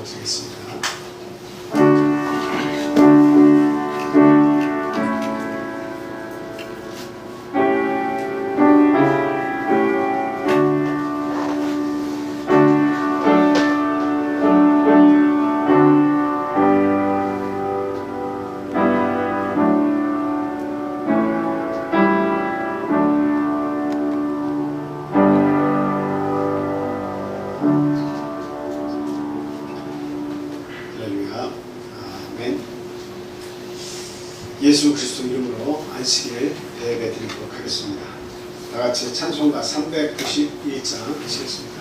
드리겠습니다. 예수 그리스도 이름으로 안식일 예배 드리도록 하겠습니다. 다같이 찬송가 391장 하시겠습니다.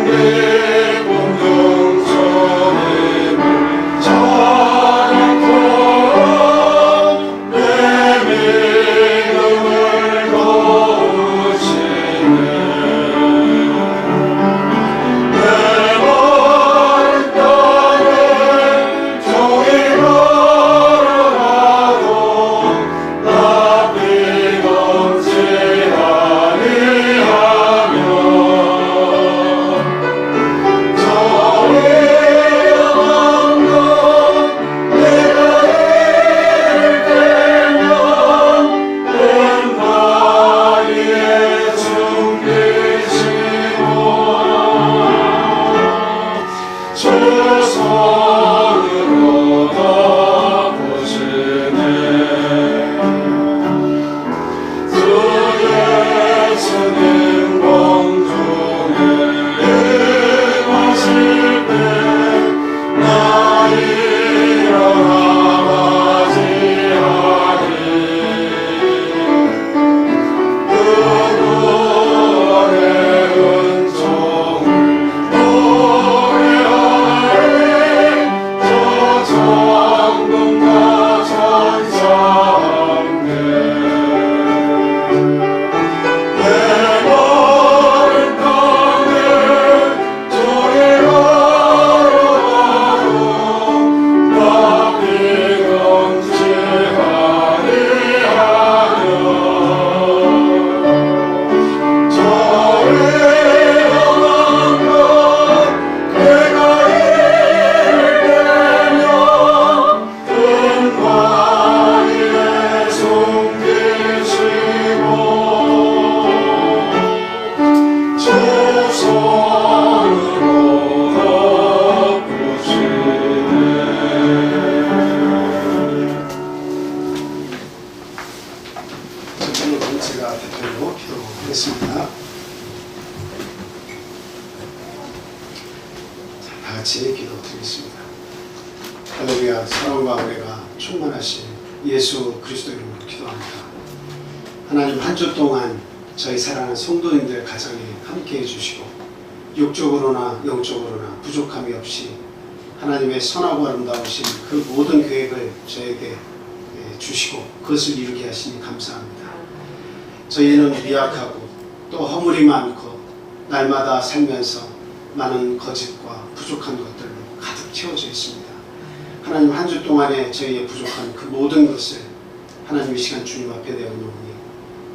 은혜 다 같이 기도드리겠습니다. 할렐루야. 사랑과 은혜가 충만하신 예수 그리스도 이름으로 기도합니다. 하나님, 한 주 동안 저희 사랑하는 성도님들 가정에 함께해 주시고 육적으로나 영적으로나 부족함이 없이 하나님의 선하고 아름다우신 그 모든 계획을 저에게 주시고 그것을 이루게 하시니 감사합니다. 저희는 미약하고 또 허물이 많고 날마다 살면서 많은 거짓과 부족한 것들로 가득 채워져 있습니다. 하나님, 한 주 동안에 저희의 부족한 그 모든 것을 하나님 이 시간 주님 앞에 내어놓으니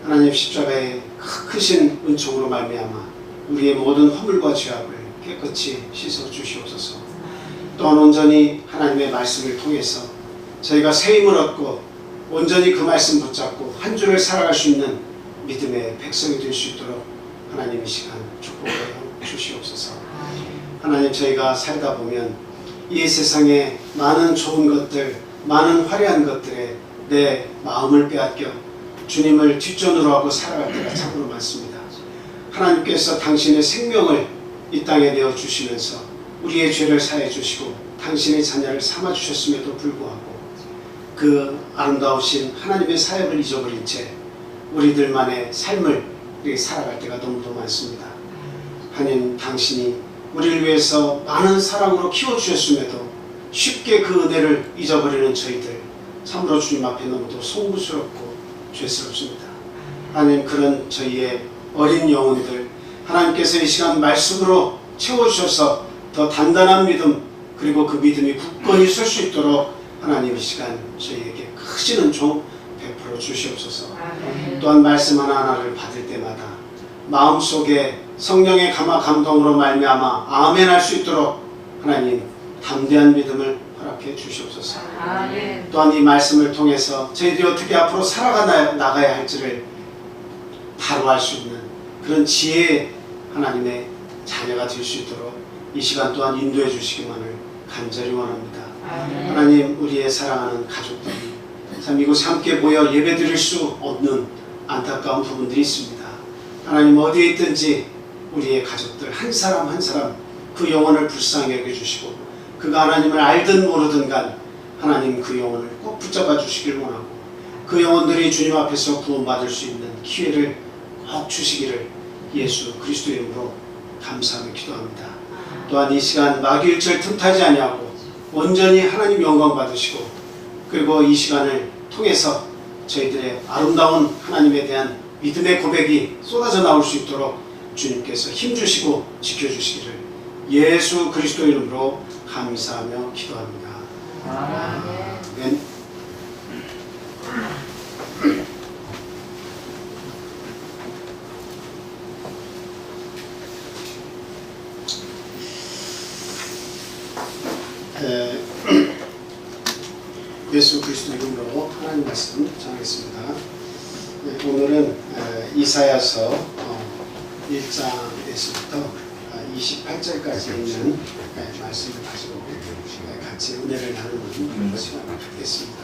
하나님 십자가의 크신 은총으로 말미암아 우리의 모든 허물과 죄악을 깨끗이 씻어 주시옵소서. 또한 온전히 하나님의 말씀을 통해서 저희가 새 힘을 얻고 온전히 그 말씀 붙잡고 한 주를 살아갈 수 있는 믿음의 백성이 될 수 있도록 하나님 이 시간 축복하여 주시옵소서. 하나님, 저희가 살다 보면 이 세상에 많은 좋은 것들, 많은 화려한 것들에 내 마음을 빼앗겨 주님을 뒷전으로 하고 살아갈 때가 참으로 많습니다. 하나님께서 당신의 생명을 이 땅에 내어주시면서 우리의 죄를 사해 주시고 당신의 자녀를 삼아 주셨음에도 불구하고 그 아름다우신 하나님의 사역을 잊어버린 채 우리들만의 삶을 이렇게 살아갈 때가 너무도 많습니다. 하나님, 당신이 우리를 위해서 많은 사랑으로 키워주셨음에도 쉽게 그 은혜를 잊어버리는 저희들, 참으로 주님 앞에 너무도 송구스럽고 죄스럽습니다. 하나님, 그런 저희의 어린 영혼들 하나님께서 이 시간 말씀으로 채워주셔서 더 단단한 믿음, 그리고 그 믿음이 굳건히 설 수 있도록 하나님 이 시간 저희에게 크신 은총 베풀어 주시옵소서. 또한 말씀 하나하나를 받을 때마다 마음속에 성령의 감동으로 말미암아 아멘 할 수 있도록 하나님 담대한 믿음을 허락해 주시옵소서. 아멘. 또한 이 말씀을 통해서 저희들이 어떻게 앞으로 나가야 할지를 바로 알 수 있는 그런 지혜의 하나님의 자녀가 될 수 있도록 이 시간 또한 인도해 주시기만을 간절히 원합니다. 아멘. 하나님, 우리의 사랑하는 가족들이 참 이곳에 함께 모여 예배드릴 수 없는 안타까운 부분들이 있습니다. 하나님, 어디에 있든지 우리의 가족들 한 사람 한 사람 그 영혼을 불쌍히 여겨주시고 그가 하나님을 알든 모르든 간 하나님 그 영혼을 꼭 붙잡아 주시길 원하고 그 영혼들이 주님 앞에서 구원받을 수 있는 기회를 꼭 주시기를 예수 그리스도 이름으로 감사하며 기도합니다. 또한 이 시간 마귀일절 틈타지 아니하고 온전히 하나님 영광 받으시고 그리고 이 시간을 통해서 저희들의 아름다운 하나님에 대한 믿음의 고백이 쏟아져 나올 수 있도록 주님께서 힘주시고 지켜주시기를 예수 그리스도 이름으로 감사하며 기도합니다. 아멘. 예수 그리스도 이름으로 하나님 말씀 전하겠습니다. 오늘은 이사야서 1장에서부터 28절까지 있는 말씀을 가지고 같이 은혜를 나누는 시간을 갖겠습니다.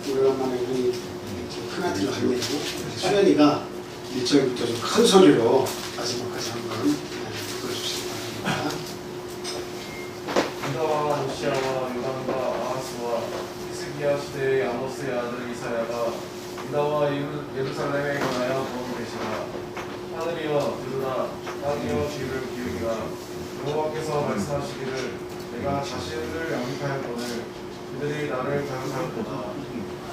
오랜만에 우리 큰아들 할머니 수련이가 1절부터 좀 큰 소리로 마지막까지 한번 읽어주시기 바랍니다. 유다와 요시야와 요담과 아하스와 히스기야 시대의 아모스의 아들 이사야가 유다와 예루살렘에 관하여 거두되시라. 하늘이여 들으라, 땅이여 귀를 기울이라. 여호와께서 말씀하시기를 내가 자신을 양육하였거늘 그들이 나를 자극하였도다.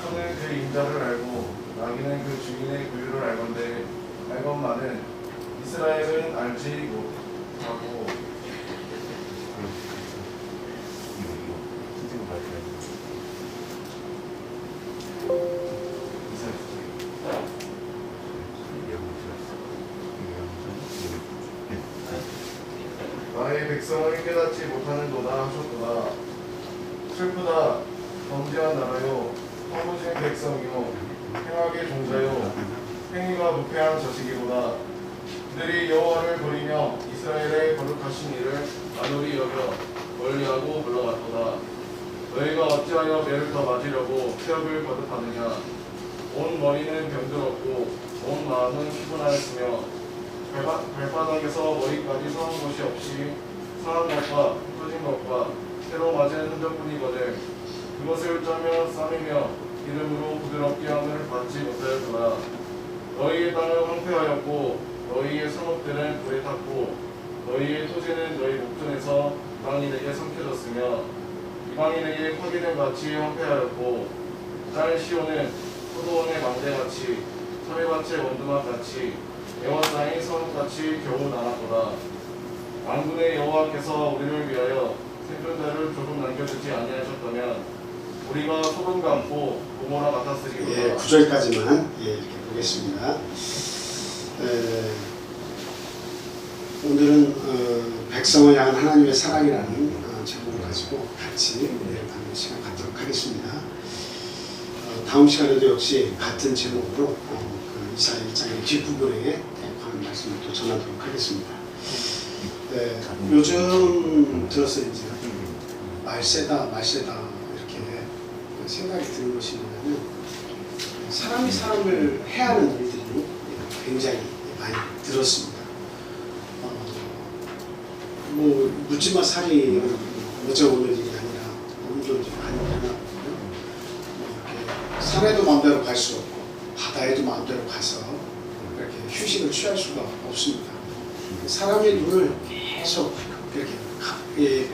소는 그 임자를 알고 나귀는 그 주인의 구유를 알건대 알건만은 이스라엘은 알지 못하고 나의 백성을 깨닫지 못하는도다 하셨도다. 슬프다, 범죄한 나라요, 허무진 백성이요, 행악의 종자요, 행위가 부패한 자식이로다. 그들이 여호와를 버리며 이스라엘의 거룩하신 이를 안홀히 여겨 멀리하고 물러갔도다. 너희가 어찌하여 매를 더 맞으려고 폐업을 거듭하느냐. 온 머리는 병들었고 온 마음은 피곤하였으며 발바닥에서 머리까지 상한 것이 없이 상한 것과 흩어진 것과 새로 맞은 흔적뿐이거든. 그것을 쪄며 싸매며 기름으로 부드럽게 함을 받지 못하였구나. 너희의 땅은 황폐하였고 너희의 성읍들은 불에 탔고 너희의 토지는 너희 목전에서 이방인에게 삼켜졌으며 이방인에게 파괴된 밭이 황폐하였고 짤 시온은 포도원의 망대같이 참외밭의 원두막같이 에워싸인 성읍같이 겨우 나았도다. 만군의 여호와께서 우리를 위하여 생존자를 조금 남겨두지 아니하셨다면 우리가 소금 감고 고모라 같았으리로다. 예, 9절까지만 이렇게 보겠습니다. 오늘은 백성을 향한 하나님의 사랑이라는 제목을 가지고 같이 은혜를 나누는 시간 갖도록 하겠습니다. 다음 시간에도 역시 같은 제목으로 그 이사야 1장의 뒷부분에 관한 말씀을 또 전하도록 하겠습니다. 요즘 들어서 이제 말세다 이렇게 생각이 드는 것이 뭐냐면 사람이 사람을 해하는 일들이 굉장히 많이 들었습니다. 뭐 묻지마 살이 어제 오늘 일이 아니라 오늘도 많이 일어나거든요. 이렇게 산에도 마음대로 갈 수 없고 바다에도 마음대로 가서 이렇게 휴식을 취할 수가 없습니다. 사람의 눈을 계속 이렇게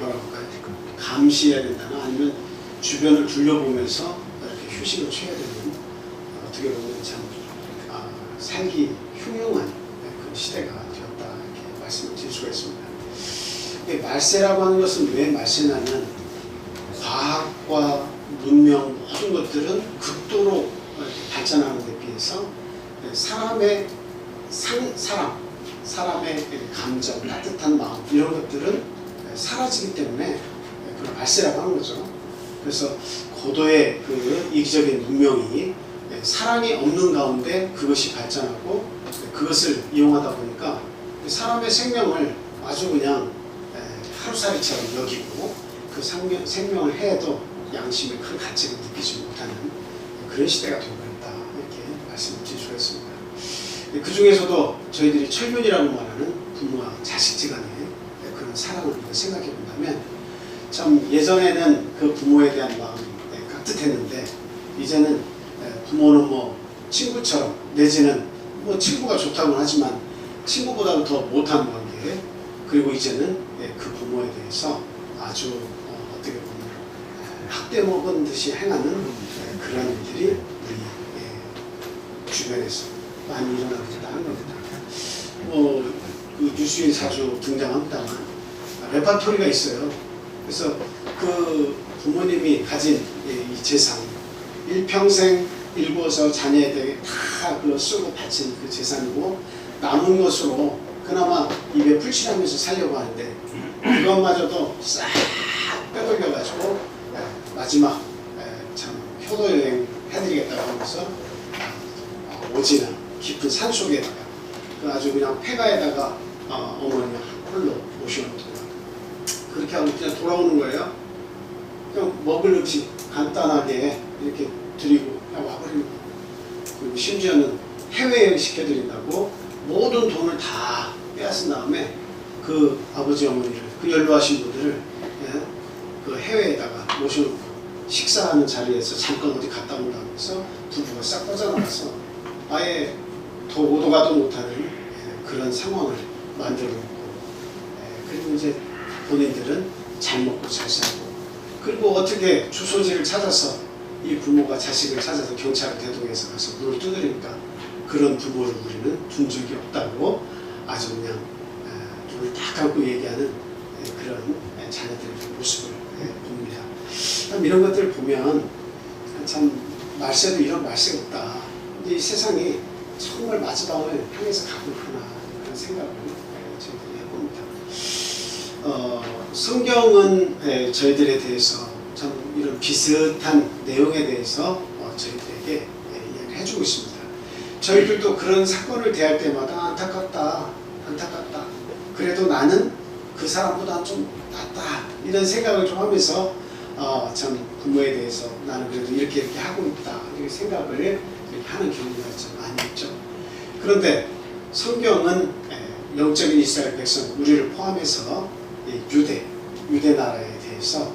감시해야 된다나 아니면 주변을 둘러보면서 이렇게 휴식을 취해야 되는 어떻게 보면 참 살기 흉흉한 그 시대가 되었다 이렇게 말씀을 드릴 수가 있습니다. 말세라고 하는 것은 왜 말세냐면 과학과 문명 모든 것들은 극도로 발전하는 데 비해서 사람의 사람의 감정, 따뜻한 마음 이런 것들은 사라지기 때문에 그걸 말세라고 하는 거죠. 그래서 고도의 그 이기적인 문명이 사랑이 없는 가운데 그것이 발전하고 그것을 이용하다 보니까 사람의 생명을 아주 그냥 하루살이처럼 여기고 그 생명을 해도 양심의 큰 가치를 느끼지 못하는 그런 시대가 되어버렸다 이렇게 말씀을 드릴 수가 있습니다. 그 중에서도 저희들이 철면이라고 말하는 부모와 자식지간의 그런 사랑을 생각해 본다면 참 예전에는 그 부모에 대한 마음이 깍듯했는데 이제는 부모는 뭐 친구처럼 내지는 뭐 친구가 좋다고는 하지만 친구보다도 더 못한 관계 그리고 이제는 그 부모에 대해서 아주 어떻게 보면 학대 먹은 듯이 행하는 그런 일들이 우리 주변에서 많이 일어나고 있다는 겁니다. 그 뉴스에 자주 등장합니다만 레파토리가 있어요. 그래서 그 부모님이 가진 이 재산 일평생 일구어서 자녀에게 다 그 쓰고 바친 그 재산이고 남은 것으로 그나마 입에 풀칠하면서 살려고 하는데 그것마저도 싹 빼돌려가지고 마지막 참 효도여행 해드리겠다고 하면서 오지는 깊은 산속에다가 아주 그냥 폐가에다가 어머니가 홀로 모셔놓고 그렇게 하고 그냥 돌아오는 거예요. 그냥 먹을 음식 간단하게 이렇게 드리고 그냥 와버리는 거예요. 그리고 심지어는 해외여행 시켜드린다고 모든 돈을 다 빼앗은 다음에 그 아버지 어머니를 그 연로하신 분들을 그 해외에다가 모셔놓고 식사하는 자리에서 잠깐 어디 갔다 온다고 해서 부부가 싹 빠져나가서 아예 더 오도 가도 못하는 그런 상황을 만들어 놓고 그리고 이제 본인들은 잘 먹고 잘 살고 그리고 어떻게 주소지를 찾아서 이 부모가 자식을 찾아서 경찰을 대동해서 가서 문을 두드리니까 그런 부모를 우리는 둔 적이 없다고 아주 그냥 눈을 딱 감고 얘기하는 그런 자녀들의 모습을 봅니다. 이런 것들을 보면 참 말세도 이런 말세가 없다. 근데 이 세상이 정말 마지막을 향해서 가고 있구나 그런 생각을 저희들이 해봅니다. 성경은 저희들에 대해서 참 이런 비슷한 내용에 대해서 저희들에게 이야기를 해주고 있습니다. 저희들도 그런 사건을 대할 때마다 안타깝다. 그래도 나는 그 사람보다 좀 낫다. 이런 생각을 좀 하면서 참 부모에 대해서 나는 그래도 이렇게 하고 있다. 이렇게 생각을 이렇게 하는 경우가 좀 많이 있죠. 그런데 성경은 영적인 이스라엘 백성 우리를 포함해서 유대 나라에 대해서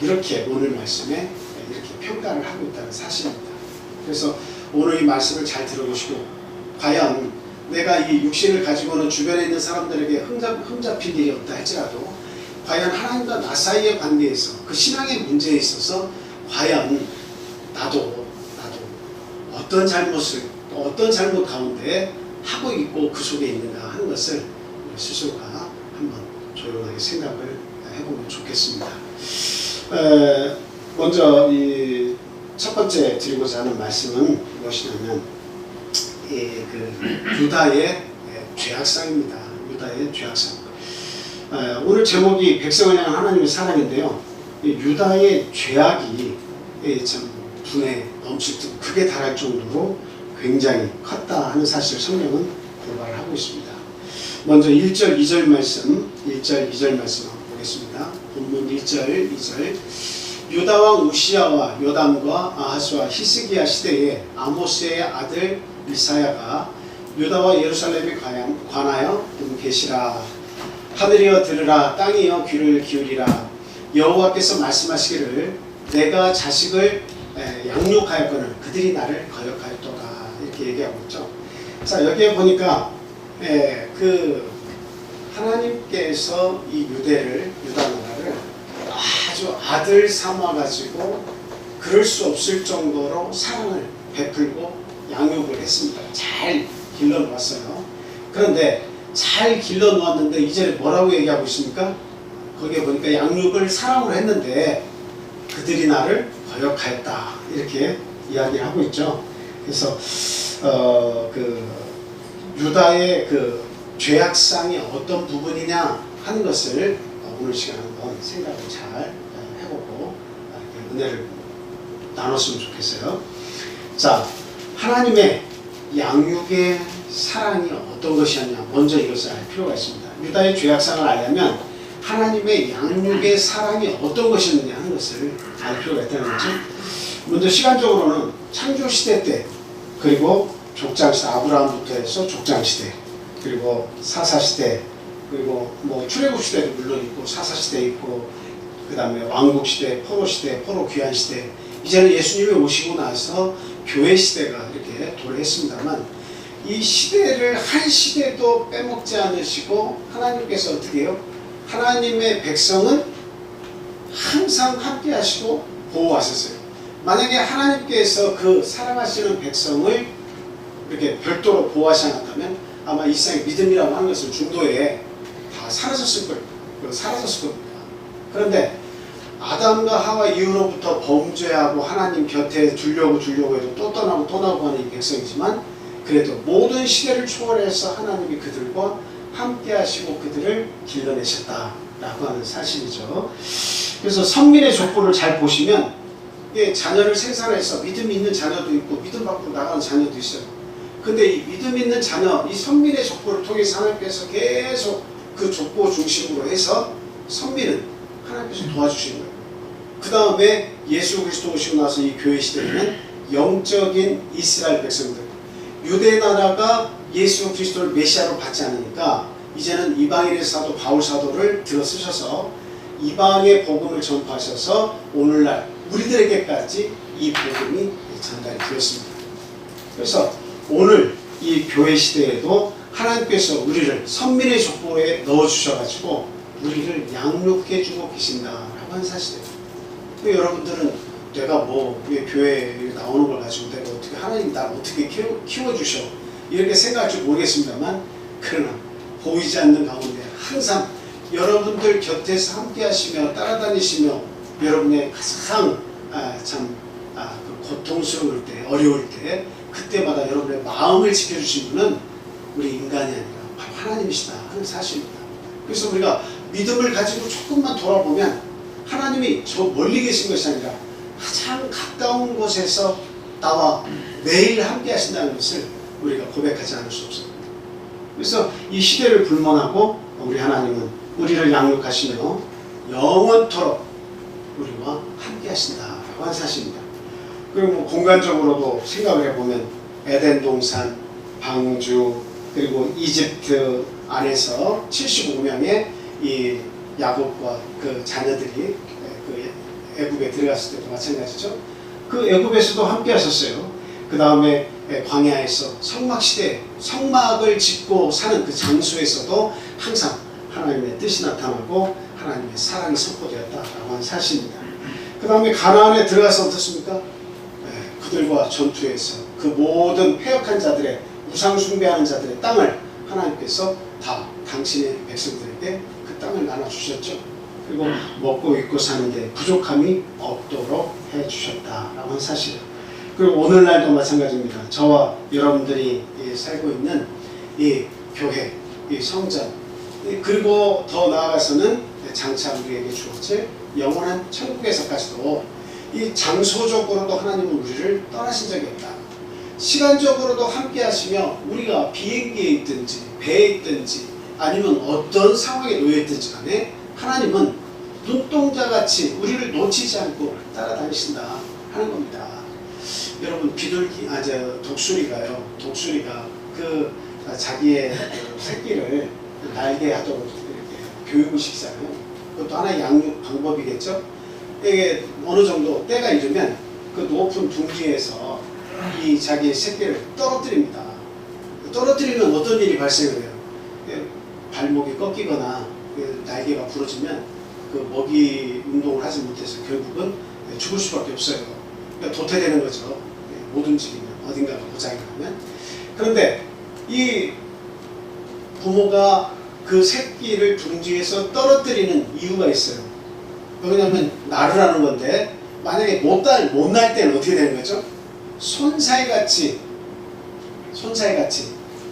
이렇게 오늘 말씀에 이렇게 평가를 하고 있다는 사실입니다. 그래서 오늘 이 말씀을 잘 들어보시고 과연 내가 이 육신을 가지고는 주변에 있는 사람들에게 흠잡힐 일이 없다 할지라도 과연 하나님과 나 사이의 관계에서 그 신앙의 문제에 있어서 과연 나도 어떤 잘못 가운데 하고 있고 그 속에 있는가 하는 것을 우리 스스로가 한번 조용하게 생각을 해보면 좋겠습니다. 먼저 이 첫 번째 드리고자 하는 말씀은 무엇이냐면 그 유다의 죄악상입니다. 유다의 죄악상. 오늘 제목이 백성을 향한 하나님의 사랑인데요. 유다의 죄악이 참 분에 넘칠 듯 극에 달할 정도로 굉장히 컸다 하는 사실을 성경은 고발을 하고 있습니다. 먼저 1절 2절 말씀 1절 2절 말씀 한번 보겠습니다. 본문 1절 2절 유다왕 우시야와 요담과 아하스와 히스기야 시대에 아모스의 아들 이사야가 유다와 예루살렘에 관하여 계시라. 하늘이여 들으라, 땅이여 귀를 기울이라. 여호와께서 말씀하시기를 내가 자식을 양육하였거늘 그들이 나를 거역하였도다. 이렇게 얘기하고 있죠. 자, 여기에 보니까 그 하나님께서 이 유다 나라를 아주 아들 삼아가지고 그럴 수 없을 정도로 사랑을 베풀고 양육을 했습니다. 잘 길러놓았어요. 그런데 잘 길러놓았는데 이제 뭐라고 얘기하고 있습니까? 거기에 보니까 양육을 사랑으로 했는데 그들이 나를 거역하였다. 이렇게 이야기를 하고 있죠. 그래서 그 유다의 그 죄악상이 어떤 부분이냐 하는 것을 오늘 시간에 한번 생각을 잘 해보고 은혜를 나눴으면 좋겠어요. 자, 하나님의 양육의 사랑이 어떤 것이었냐, 먼저 이것을 알 필요가 있습니다. 유다의 죄악상을 알려면 하나님의 양육의 사랑이 어떤 것이었느냐 하는 것을 알 필요가 있다는 거죠. 먼저 시간적으로는 창조시대 때, 그리고 족장시대, 아브라함부터 해서 족장시대, 그리고 사사시대, 그리고 뭐 출애굽시대도 물론 있고 사사시대 있고 그 다음에 왕국시대, 포로시대, 포로귀환시대, 이제는 예수님이 오시고 나서 교회시대가 이렇게 도래했습니다만 이 시대를 한 시대도 빼먹지 않으시고 하나님께서 어떻게 해요? 하나님의 백성은 항상 함께 하시고 보호하셨어요. 만약에 하나님께서 그 사랑하시는 백성을 이렇게 별도로 보호하지 않았다면 아마 이 세상의 믿음이라고 하는 것은 중도에 다 사라졌을 겁니다. 그런데 아담과 하와 이후로부터 범죄하고 하나님 곁에 두려고 해도 또 떠나고 하는 이 백성이지만 그래도 모든 시대를 초월해서 하나님이 그들과 함께 하시고 그들을 길러내셨다라고 하는 사실이죠. 그래서 선민의 족보를 잘 보시면 자녀를 생산해서 믿음이 있는 자녀도 있고 믿음 밖으로 나가는 자녀도 있어요. 근데 이 믿음 있는 자녀, 이 선민의 족보를 통해서 하나님께서 계속 그 족보 중심으로 해서 선민은 하나님께서 도와주시는 거예요. 그 다음에 예수 그리스도 오시고 나서 이 교회 시대에는 영적인 이스라엘 백성들, 유대 나라가 예수 그리스도를 메시아로 받지 않으니까 이제는 이방인의 사도 바울 사도를 들어 쓰셔서 이방의 복음을 전파하셔서 오늘날 우리들에게까지 이 복음이 전달이 되었습니다. 그래서 오늘 이 교회 시대에도 하나님께서 우리를 선민의 족보에 넣어주셔가지고 우리를 양육해주고 계신다라고 하는 사실이에요. 여러분들은 내가 왜 교회에 나오는 걸 가지고 내가 어떻게 하나님이 나를 어떻게 키워주셔 이렇게 생각할지 모르겠습니다만 그러나 보이지 않는 가운데 항상 여러분들 곁에서 함께 하시며 따라다니시며 여러분의 가장 그 고통스러울 때 어려울 때 그때마다 여러분의 마음을 지켜주신 분은 우리 인간이 아니라 바로 하나님이시다 하는 사실입니다. 그래서 우리가 믿음을 가지고 조금만 돌아보면 하나님이 저 멀리 계신 것이 아니라 가장 가까운 곳에서 나와 매일 함께 하신다는 것을 우리가 고백하지 않을 수 없습니다. 그래서 이 시대를 불문하고 우리 하나님은 우리를 양육하시며 영원토록 우리와 함께 하신다라고 하는 사실입니다. 그리고 공간적으로도 생각을 해보면 에덴 동산, 방주, 그리고 이집트, 안에서 75명의 이 야곱과 그 자녀들이 그 애굽에 들어갔을 때도 마찬가지죠. 그 애굽에서도 함께 하셨어요. 그 다음에 광야에서 성막시대, 성막을 짓고 사는 그 장소에서도 항상 하나님의 뜻이 나타나고 하나님의 사랑이 선포되었다라고 하는 사실입니다. 그 다음에 가나안에 들어가서 어떻습니까? 그들과 전투에서 그 모든 패역한 자들의, 우상 숭배하는 자들의 땅을 하나님께서 다 당신의 백성들에게 그 땅을 나눠주셨죠. 그리고 먹고 입고 사는데 부족함이 없도록 해주셨다라고 하는 사실이에요. 그리고 오늘날도 마찬가지입니다. 저와 여러분들이 살고 있는 이 교회, 이 성전, 그리고 더 나아가서는 장차 우리에게 주어질 영원한 천국에서까지도 이 장소적으로도 하나님은 우리를 떠나신 적이 없다. 시간적으로도 함께 하시며 우리가 비행기에 있든지 배에 있든지 아니면 어떤 상황에 놓여 있든지 간에 하나님은 눈동자같이 우리를 놓치지 않고 따라다니신다 하는 겁니다. 여러분 비둘기, 독수리가요. 독수리가 그 자기의 새끼를 날게 하도록 이렇게 교육을 시키잖아요. 그것도 하나의 양육 방법이겠죠. 이게 어느 정도 때가 이르면 그 높은 둥지에서 이 자기의 새끼를 떨어뜨립니다. 떨어뜨리면 어떤 일이 발생을 해요? 발목이 꺾이거나 날개가 부러지면 그 먹이 운동을 하지 못해서 결국은 죽을 수밖에 없어요. 그러니까 도태되는 거죠. 못 움직이면, 어딘가가 고장이 나면. 그런데 이 부모가 그 새끼를 둥지에서 떨어뜨리는 이유가 있어요. 왜냐하면 나르라는 건데 만약에 못 날 때는 어떻게 되는 거죠? 손살같이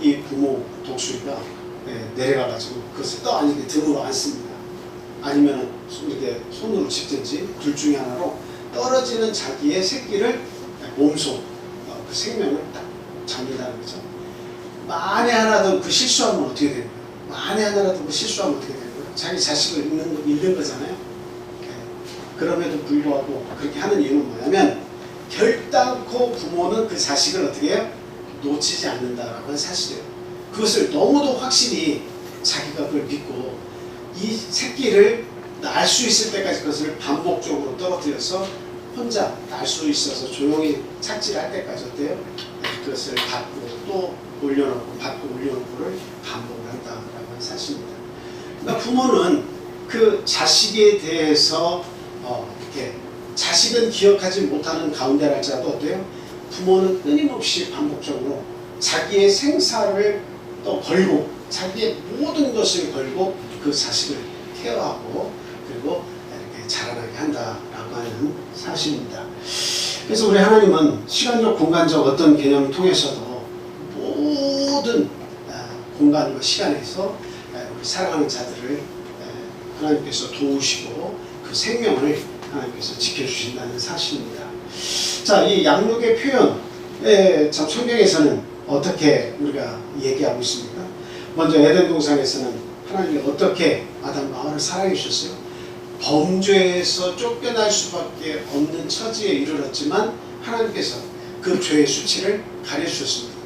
이 부모 독수리가 내려가가지고 그것을 아니면 등으로 안습니다. 아니면 이렇게 손으로 짚든지 둘 중에 하나로 떨어지는 자기의 새끼를 몸소 그 생명을 딱 잡는다는 거죠. 만에 하나라도 그 실수하면 어떻게 되는 거예요? 만에 하나라도 그 실수하면 어떻게 되는 거예요? 자기 자식을 잃는 거잖아요. 그럼에도 불구하고 그렇게 하는 이유는 뭐냐면 결단코 부모는 그 자식을 어떻게 해요? 놓치지 않는다라고 하는 사실이에요. 그것을 너무도 확실히 자기가 그걸 믿고 이 새끼를 날 수 있을 때까지 그것을 반복적으로 떨어뜨려서 혼자 날 수 있어서 조용히 착지할 때까지 어때요? 그것을 받고 또 올려놓고 받고 올려놓고를 반복을 한다라고 하는 사실입니다. 그러니까 부모는 그 자식에 대해서 이렇게 자식은 기억하지 못하는 가운데랄지라도 어때요? 부모는 끊임없이 반복적으로 자기의 생사를 또 걸고 자기의 모든 것을 걸고 그 자식을 케어하고 그리고 이렇게 자라나게 한다라고 하는 사실입니다. 그래서 우리 하나님은 시간적 공간적 어떤 개념을 통해서도 모든 공간과 시간에서 우리 사랑하는 자들을 하나님께서 도우시고 그 생명을 하나님께서 지켜주신다는 사실입니다. 자, 이 양육의 표현, 참 성경에서는 어떻게 우리가 얘기하고 있습니까? 먼저 에덴 동산에서는 하나님이 어떻게 아담과 하와를 사랑해 주셨어요? 범죄에서 쫓겨날 수밖에 없는 처지에 이르렀지만 하나님께서 그 죄의 수치를 가려주셨습니다.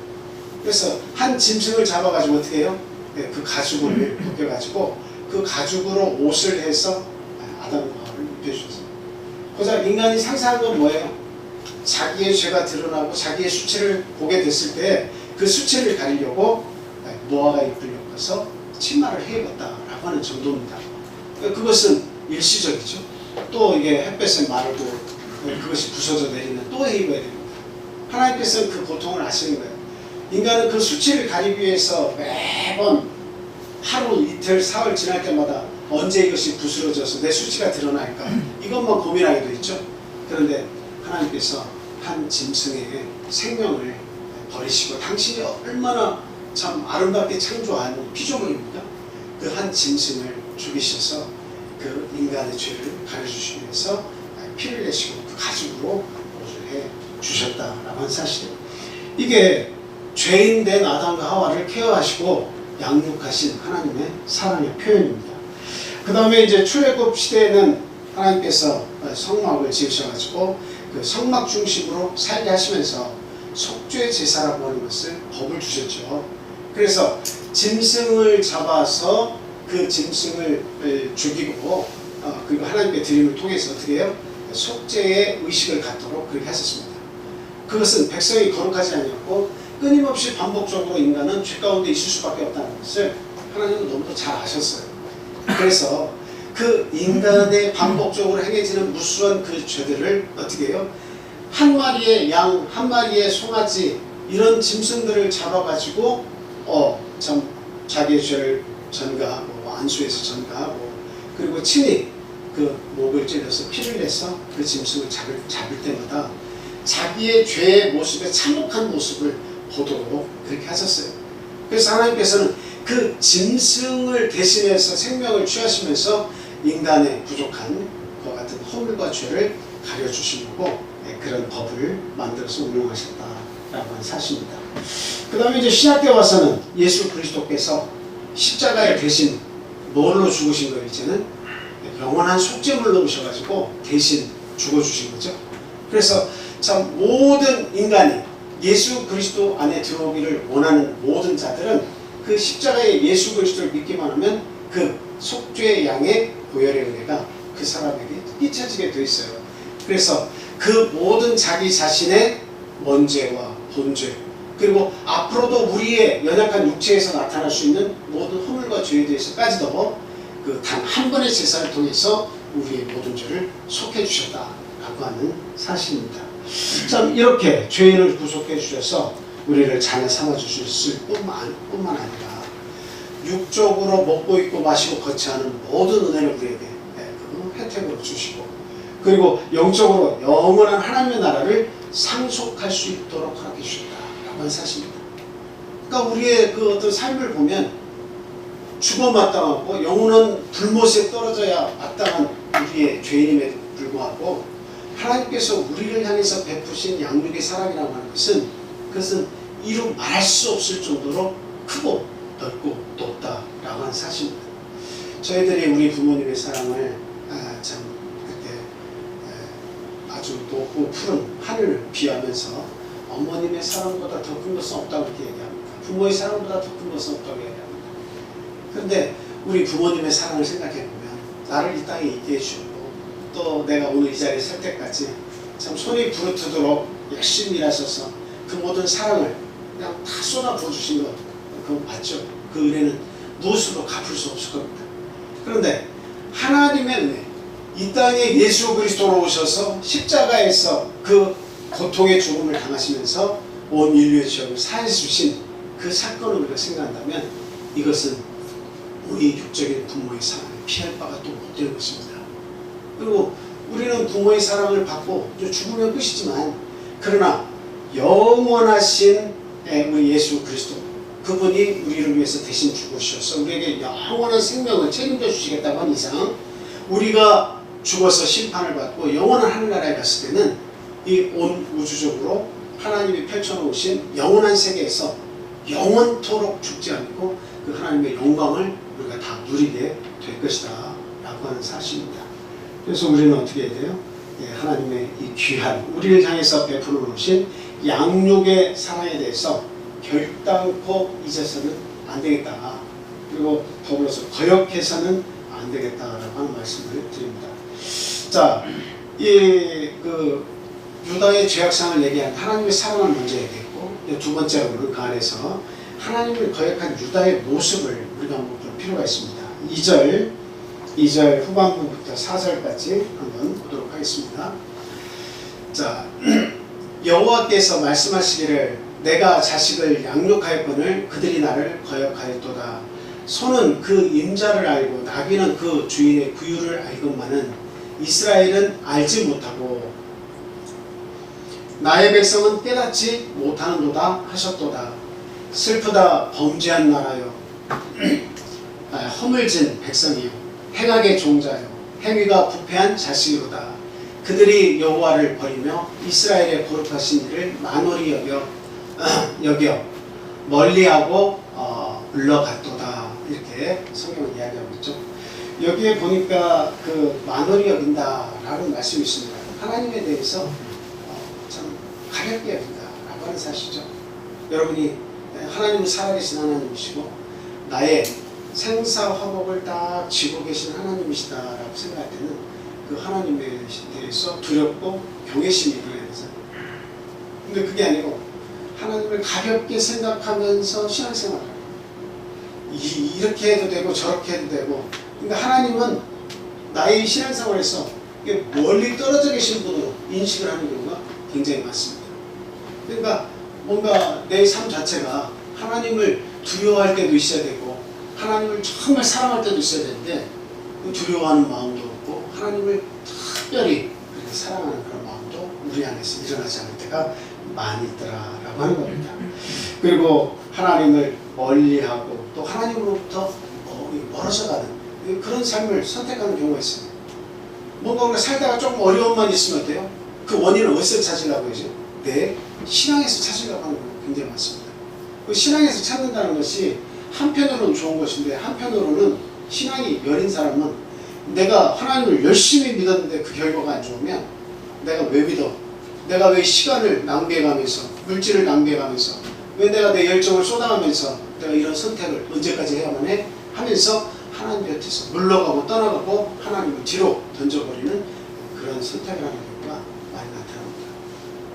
그래서 한 짐승을 잡아가지고 어떻게 해요? 그 가죽을 벗겨가지고 그 가죽으로 옷을 해서 아담과 하와를 입혀주셨어요. 고작 인간이 상상한 건 뭐예요? 자기의 죄가 드러나고 자기의 수치를 보게 됐을 때 그 수치를 가리려고 노아가 입을 엮어서 치마를 해입었다라고 하는 정도입니다. 그것은 일시적이죠. 또 이게 햇볕에 마르고 그것이 부서져 내리면 또 해입어야 됩니다. 하나님께서는 그 고통을 아시는 거예요. 인간은 그 수치를 가리기 위해서 매번 하루, 이틀, 사흘 지날 때마다 언제 이것이 부스러져서 내 수치가 드러날까 이것만 고민하게 되죠. 그런데 하나님께서 한 짐승의 생명을 버리시고 당신이 얼마나 참 아름답게 창조한 피조물입니까? 그 한 짐승을 죽이셔서 그 인간의 죄를 가려주시기 위해서 피를 내시고 그 가죽으로 옷을 해 주셨다라고 하는 사실이에요. 이게 죄인 된 아담과 하와를 케어하시고 양육하신 하나님의 사랑의 표현입니다. 그 다음에 이제 출애굽 시대에는 하나님께서 성막을 지으셔가지고 그 성막 중심으로 살게 하시면서 속죄 제사라고 하는 것을 법을 주셨죠. 그래서 짐승을 잡아서 그 짐승을 죽이고 그리고 하나님께 드림을 통해서 어떻게 해요? 속죄의 의식을 갖도록 그렇게 하셨습니다. 그것은 백성이 거룩하지 아니었고 끊임없이 반복적으로 인간은 죄 가운데 있을 수밖에 없다는 것을 하나님은 너무도 잘 아셨어요. 그래서 그 인간의 반복적으로 행해지는 무수한 그 죄들을 어떻게 해요? 한 마리의 양, 한 마리의 송아지 이런 짐승들을 잡아가지고 참 자기의 죄를 전가하고 안수해서 전가하고 그리고 친히 그 목을 찔러서 피를 내서 그 짐승을 잡을 때마다 자기의 죄의 모습에 참혹한 모습을 보도록 그렇게 하셨어요. 그래서 하나님께서는 그 짐승을 대신해서 생명을 취하시면서 인간의 부족한 것 같은 허물과 죄를 가려주신 거고 그런 법을 만들어서 운용하셨다라고 하는 사실입니다. 그 다음에 이제 신약 때 와서는 예수 그리스도께서 십자가에 대신 뭘로 죽으신 거예요? 이제는 영원한 속죄물로 오셔가지고 대신 죽어주신 거죠. 그래서 참 모든 인간이 예수 그리스도 안에 들어오기를 원하는 모든 자들은 그 십자가의 예수 그리스도를 믿기만 하면 그 속죄의 양의 보혈의 은혜가 그 사람에게 끼쳐지게 되어 있어요. 그래서 그 모든 자기 자신의 원죄와 본죄 그리고 앞으로도 우리의 연약한 육체에서 나타날 수 있는 모든 허물과 죄에 대해서까지도 그 단 한 번의 제사를 통해서 우리의 모든 죄를 속해 주셨다라고 하는 사실입니다. 참 이렇게 죄인을 구속해 주셔서 우리를 자녀 삼아 주셨을 뿐만 아니라 육적으로 먹고 입고 마시고 거치하는 모든 은혜를 우리에게 그 혜택으로 주시고 그리고 영적으로 영원한 하나님의 나라를 상속할 수 있도록 허락해 주셨다라고 하는 사실입니다. 그러니까 우리의 그 어떤 삶을 보면 죽어 마땅하고 영원한 불못에 떨어져야 마땅한 우리의 죄인임에 불구하고 하나님께서 우리를 향해서 베푸신 양육의 사랑이라고 하는 것은 그것은 이루 말할 수 없을 정도로 크고 넓고 높다라고 하는 사실입니다. 저희들이 우리 부모님의 사랑을 참 그렇게 아주 높고 푸른 하늘을 비하면서 어머님의 사랑보다 더 큰 것은 없다고 이렇게 얘기합니다. 부모의 사랑보다 더 큰 것은 없다고 얘기합니다. 그런데 우리 부모님의 사랑을 생각해 보면 나를 이 땅에 있게 해주고 또 내가 오늘 이 자리에 설 때까지 참 손이 부르트도록 열심히 일하셔서 그 모든 사랑을 그냥 다 쏟아 부어주신 것 그건 맞죠. 그 은혜는 무엇으로 갚을 수 없을 겁니다. 그런데 하나님의 은혜 이 땅에 예수 그리스도로 오셔서 십자가에서 그 고통의 죽음을 당하시면서 온 인류의 죄를 사해 주신 그 사건을 우리가 생각한다면 이것은 우리 육적인 부모의 사랑을 피할 바가 또 못 되는 것입니다. 그리고 우리는 부모의 사랑을 받고 죽으면 끝이지만 그러나 영원하신 우리 예수 그리스도 그분이 우리를 위해서 대신 죽으셔서 우리에게 영원한 생명을 책임져 주시겠다고 한 이상 우리가 죽어서 심판을 받고 영원한 하늘나라에 갔을 때는 이 온 우주적으로 하나님이 펼쳐놓으신 영원한 세계에서 영원토록 죽지 않고 그 하나님의 영광을 우리가 다 누리게 될 것이다 라고 하는 사실입니다. 그래서 우리는 어떻게 해야 돼요? 하나님의 이 귀한 우리를 향해서 베풀어 놓으신 양육의 사랑에 대해서 결단코 잊어서는 안 되겠다. 그리고 더불어서 거역해서는 안 되겠다라고 하는 말씀을 드립니다. 자, 그 유다의 죄악상을 얘기한 하나님의 사랑을 먼저 얘기했고 두 번째로는 그 안에서 하나님을 거역한 유다의 모습을 우리가 한번 볼 필요가 있습니다. 2절 후반부부터 4절까지 한번 보도록 하겠습니다. 자, 여호와께서 말씀하시기를 내가 자식을 양육하였거늘 그들이 나를 거역하였도다. 소는 그 임자를 알고 나귀는 그 주인의 구유를 알건만은 이스라엘은 알지 못하고 나의 백성은 깨닫지 못하는도다 하셨도다. 슬프다 범죄한 나라여 허물진 백성이요 행악의 종자요 행위가 부패한 자식이로다. 그들이 여호와를 버리며 이스라엘의 거룩하신 이를 만홀히 여겨 멀리하고 물러갔도다. 이렇게 성경은 이야기하고 있죠. 여기에 보니까 그 만홀히 여긴다라는 말씀이 있습니다. 하나님에 대해서 참 가볍게 여긴다라고 하는 사실이죠. 여러분이 하나님은 살아계신 하나님이시고 나의 생사 화복을 딱 쥐고 계신 하나님이시다라고 생각할 때는 그 하나님에 대해서 두렵고 경외심이 일어나야 되잖아요. 근데 그게 아니고 하나님을 가볍게 생각하면서 신앙생활을 해요. 이렇게 해도 되고 저렇게 해도 되고. 그러니까 하나님은 나의 신앙생활에서 이게 멀리 떨어져 계신 분으로 인식을 하는 경우가 굉장히 많습니다. 그러니까 뭔가 내 삶 자체가 하나님을 두려워할 때도 있어야 되고 하나님을 정말 사랑할 때도 있어야 되는데 두려워하는 마음도 없고 하나님을 특별히 그렇게 사랑하는 그런 마음도 우리 안에서 일어나지 않을 때가 많이 있더라라고 하는 겁니다. 그리고 하나님을 멀리하고 또 하나님으로부터 멀어져 가는 그런 삶을 선택하는 경우가 있습니다. 뭔가 우리가 살다가 조금 어려움만 있으면 어때요? 그 원인을 어디서 찾으려고 하죠? 내 신앙에서 찾으려고 하는 경우가 굉장히 많습니다. 그 신앙에서 찾는다는 것이 한편으로는 좋은 것인데 한편으로는 신앙이 여린 사람은 내가 하나님을 열심히 믿었는데 그 결과가 안 좋으면 내가 왜 믿어? 내가 왜 시간을 낭비해가면서 물질을 낭비해가면서 왜 내가 내 열정을 쏟아가면서 내가 이런 선택을 언제까지 해야만 해? 하면서 하나님 곁에서 물러가고 떠나가고 하나님을 뒤로 던져버리는 그런 선택을 하는 경우가 많이 나타납니다.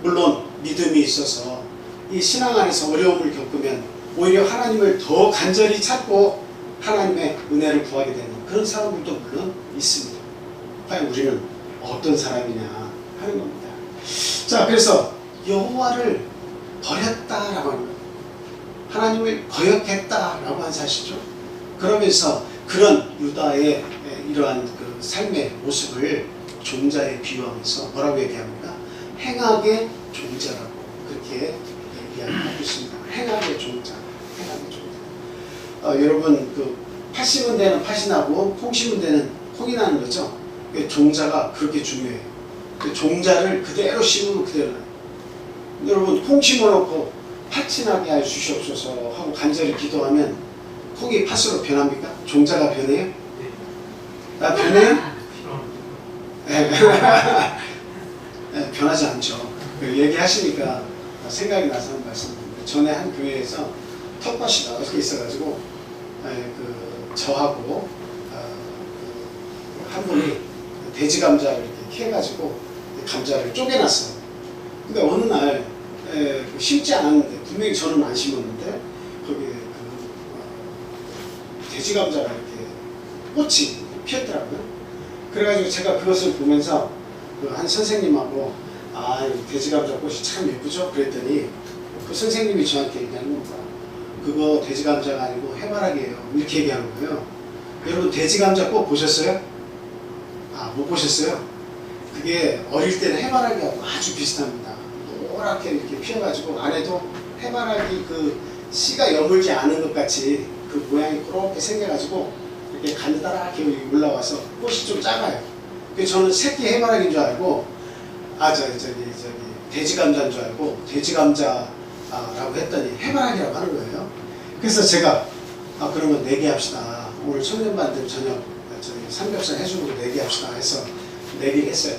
물론 믿음이 있어서 이 신앙 안에서 어려움을 겪으면 오히려 하나님을 더 간절히 찾고 하나님의 은혜를 구하게 되는 그런 사람들도 물론 있습니다. 과연 우리는 어떤 사람이냐 하는 겁니다. 자, 그래서 여호와를 버렸다라고 하는 거예요. 하나님을 거역했다라고 한 사실이죠. 그러면서 그런 유다의 이러한 그 삶의 모습을 종자에 비유하면서 뭐라고 얘기합니까? 행악의 종자라고 그렇게 이야기하고 있습니다. 행악의 종자, 행악의 종자. 여러분 그 팥 심은 데는 팥이 나고 콩 심은 데는 콩이 나는 거죠. 종자가 그렇게 중요해요. 그 종자를 그대로 심으면 그대로 나요. 여러분 콩 심어놓고 팥이 나게 해 주시옵소서 하고 간절히 기도하면 콩이 팥으로 변합니까? 종자가 변해요? 아, 변해요? 네. 네, 변하지 않죠. 얘기하시니까 생각이 나서 한 말씀입니다. 전에 한 교회에서 텃밭이 나가게 있어가지고 저하고 한 분이 돼지 감자를 이렇게 캐가지고 감자를 쪼개놨어요. 근데 어느 날 심지 않았는데 분명히 저는 안 심었는데 거기에 돼지 감자가 이렇게 꽃이 피었더라고요. 그래가지고 제가 그것을 보면서 한 선생님하고 돼지 감자 꽃이 참 예쁘죠? 그랬더니 그 선생님이 저한테 얘기하는 겁니다. 그거 돼지 감자가 아니고 해바라기예요. 이렇게 얘기하는 거예요. 여러분 돼지 감자 꽃 보셨어요? 못 보셨어요? 그게 어릴 때는 해바라기하고 아주 비슷합니다. 노랗게 이렇게 피어가지고 안에도 해바라기 그 씨가 여물지 않은 것 같이 그 모양이 그렇게 생겨가지고 이렇게 간다랗게 올라와서 꽃이 좀 작아요. 그래서 저는 새끼 해바라기인 줄 알고 돼지 감자인 줄 알고 돼지 감자라고 했더니 해바라기라고 하는 거예요. 그래서 제가 그러면 내기합시다. 오늘 청년반들 저녁 삼겹살 해주고 내기합시다 해서 내기를 했어요.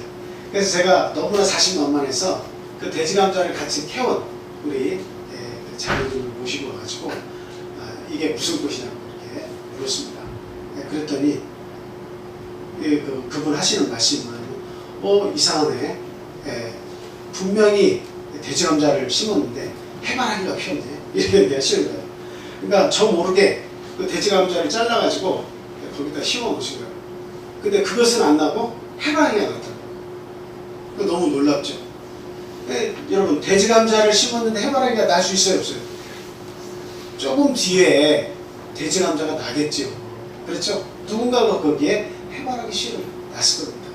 그래서 제가 너무나 자신만만해서 그 돼지 감자를 같이 캐온 우리 자녀들을 모시고 와가지고 이게 무슨 꽃이냐고 이렇게 물었습니다. 그랬더니 그분 하시는 말씀은 이상하네. 분명히 돼지 감자를 심었는데 해바라기가 피었네. 이렇게 얘기하시는 거예요. 그러니까 저 모르게 그 돼지 감자를 잘라가지고 거기다 심어 놓으신 거예요. 근데 그것은 안 나고 해바라기가 났더라고요. 너무 놀랍죠. 여러분 돼지 감자를 심었는데 해바라기가 날 수 있어요, 없어요? 조금 뒤에 돼지 감자가 나겠죠. 그렇죠? 누군가가 거기에 해바라기 씨를 놨을 겁니다.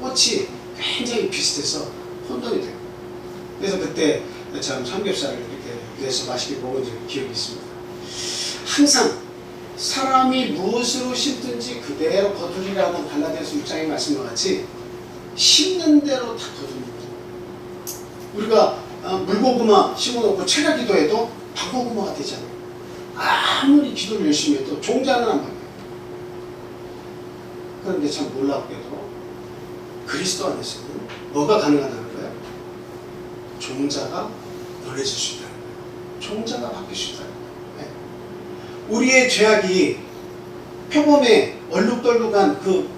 꽃이 굉장히 비슷해서 혼돈이 되고. 그래서 그때 참 삼겹살을 이렇게 내서 맛있게 먹은 기억이 있습니다. 항상 사람이 무엇으로 심든지 그대로 거두리라는 갈라디아서 6장의 말씀과 같이 심는 대로 다 거둡니다. 우리가 물고구마 심어놓고 채가 기도해도 방고구마가 되잖아요. 아무리 기도를 열심히 해도 종자는 안 바뀌어요. 그런데 참 놀랍게도 그리스도 안에서는 뭐가 가능하다는 거예요? 종자가 변해질 수 있다는 거예요. 종자가 바뀔 수 있다는 거예요. 우리의 죄악이 표범에 얼룩덜룩한 그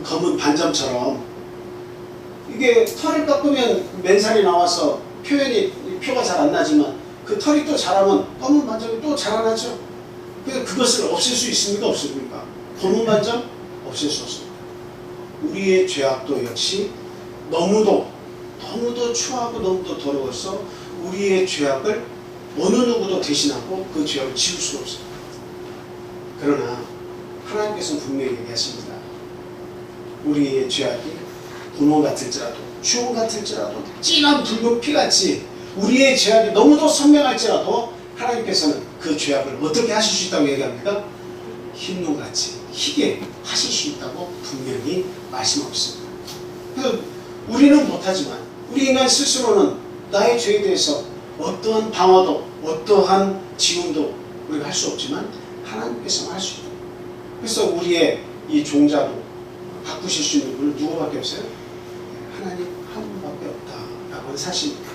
검은 반점처럼 이게 털을 깎으면 맨살이 나와서 표가 잘 안 나지만 그 털이 또 자라면 검은 반점이 또 자라나죠. 그래서 그것을 없앨 수 있습니까? 없습니까? 검은 반점? 없앨 수 없습니다. 우리의 죄악도 역시 너무도 추하고 너무도 더러워서 우리의 죄악을 어느 누구도 대신하고 그 죄악을 지울 수가 없습니다. 그러나 하나님께서는 분명히 얘기하십니다. 우리의 죄악이 분홍 같을지라도 주홍 같을지라도 진한 붉은 피같이 우리의 죄악이 너무도 선명할지라도 하나님께서는 그 죄악을 어떻게 하실 수 있다고 얘기합니까? 흰눈같이 희게 하실 수 있다고 분명히 말씀하고 있습니다. 그래서 우리는 못하지만 우리 인간 스스로는 나의 죄에 대해서 어떠한 방어도 어떠한 지원도 우리가 할 수 없지만 하나님께서는 할 수 있다. 그래서 우리의 이 종자도 바꾸실 수 있는 분은 누구밖에 없어요? 하나님 한 분밖에 없다라고 하는 사실입니다.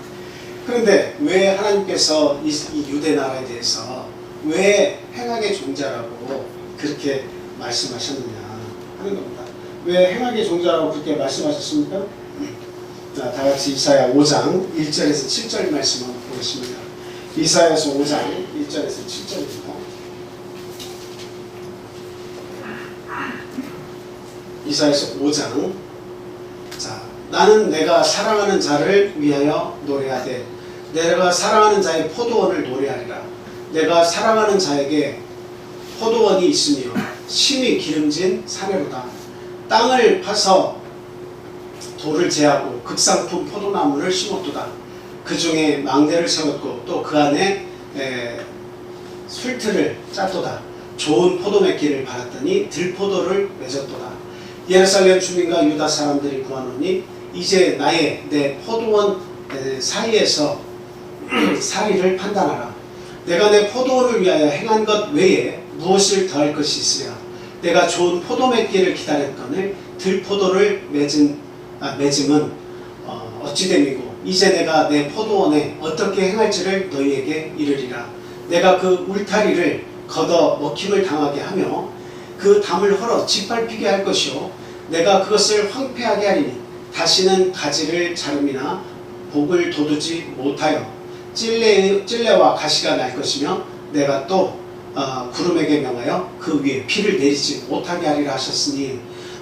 그런데 왜 하나님께서 이 유대 나라에 대해서 왜 행악의 종자라고 그렇게 말씀하셨느냐 하는 겁니다. 왜 행악의 종자라고 그렇게 말씀하셨습니까? 자, 다 같이 이사야 5장 1절에서 7절 말씀 한번 보겠습니다. 이사야서 5장 1절에서 7절입니다. 이사야서 5장. 자, 나는 내가 사랑하는 자를 위하여 노래하되 내가 사랑하는 자의 포도원을 노래하리라. 내가 사랑하는 자에게 포도원이 있으며 심이 기름진 사내로다. 땅을 파서 돌을 제하고 극상품 포도나무를 심었도다. 그 중에 망대를 세웠고 또 그 안에 술틀을 짰도다. 좋은 포도맺기를 바랐더니 들포도를 맺었도다. 예루살렘 주민과 유다 사람들이 구하노니 이제 내 포도원 사이에서 사리를 판단하라. 내가 내 포도원을 위하여 행한 것 외에 무엇을 더할 것이 있으랴. 내가 좋은 포도맺기를 기다렸거늘 들포도를 맺음은 어찌됨이고 이제 내가 내 포도원에 어떻게 행할지를 너희에게 이르리라. 내가 그 울타리를 걷어 먹힘을 당하게 하며 그 담을 헐어 짓밟히게 할 것이요 내가 그것을 황폐하게 하리니 다시는 가지를 자름이나 복을 돋우지 못하여 찔레와 가시가 날 것이며 내가 또 구름에게 명하여 그 위에 비를 내리지 못하게 하리라 하셨으니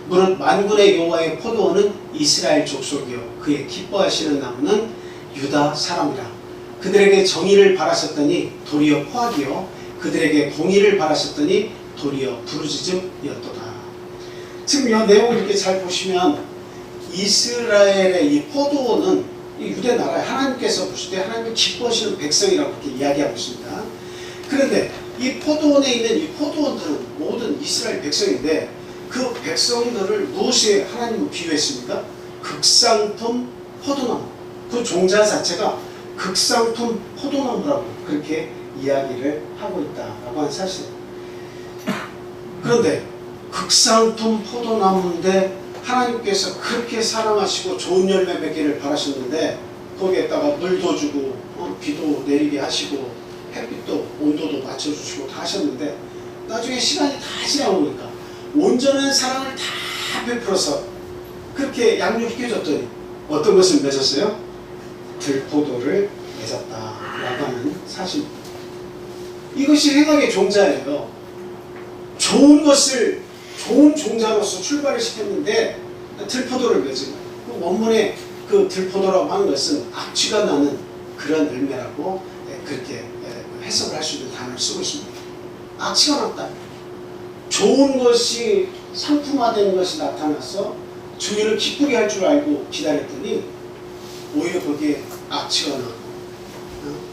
무릇 만군의 여호와의 포도원은 이스라엘 족속이요 그의 기뻐하시는 나무는 유다 사람이라. 그들에게 정의를 바라셨더니 도리어 포악이요 그들에게 공의를 바라셨더니 도리어 부르짖음이었도다. 지금 이 내용을 이렇게 잘 보시면 이스라엘의 이 포도원은 이 유대 나라에 하나님께서 보실 때 하나님을 기뻐하시는 백성이라고 이렇게 이야기하고 있습니다. 그런데 이 포도원에 있는 이 포도원들은 모든 이스라엘 백성인데 그 백성들을 무엇에 하나님은 비유했습니까? 극상품 포도나무. 그 종자 자체가 극상품 포도나무라고 그렇게 이야기를 하고 있다라고 하는 사실. 그런데 극상품 포도나무인데 하나님께서 그렇게 사랑하시고 좋은 열매 맺기를 바라셨는데 거기에다가 물도 주고 비도 내리게 하시고 햇빛도 온도도 맞춰주시고 다 하셨는데 나중에 시간이 다 지나고 보니까 온전한 사랑을 다 베풀어서 그렇게 양육시켜줬더니 어떤 것을 맺었어요? 들포도를 맺었다라고 하는 사실입니다. 이것이 행악의 종자예요. 좋은 것을 좋은 종자로서 출발을 시켰는데 들포도를 맺은 그 원문에 그 들포도라고 하는 것은 악취가 나는 그런 열매라고 그렇게 해석을 할 수 있는 단어를 쓰고 있습니다. 악취가 났다. 좋은 것이 상품화되는 것이 나타나서 주인을 기쁘게 할 줄 알고 기다렸더니 오히려 거기에 악취가 나고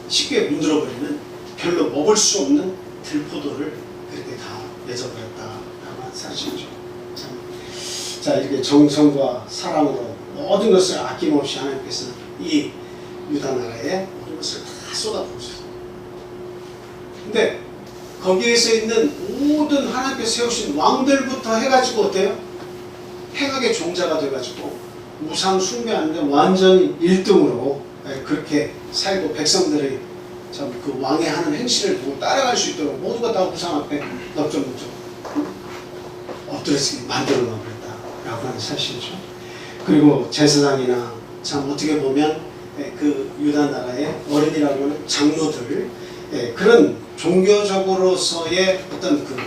쉽게 문드러버리는 별로 먹을 수 없는 들포도를 그렇게 다 맺어버렸다라고 하는 사실이죠. 자, 이렇게 정성과 사랑으로 모든 것을 아낌없이 하나님께서는 이 유다 나라에 모든 것을 다 쏟아부으셨어요. 근데 거기에서 있는 모든 하나님께서 세우신 왕들부터 해가지고 어때요? 행악의 종자가 돼가지고 우상 숭배하는데 완전히 1등으로 그렇게 살고 백성들의 참 그 왕의 하는 행실을 보고 따라갈 수 있도록 모두가 다 우상 앞에 넙죽넙죽 엎드려지게 만들어 놓았다라고 하는 사실이죠. 그리고 제사장이나 참 어떻게 보면 그 유다 나라의 어른이라고 하는 장로들, 그런 종교적으로서의 어떤 그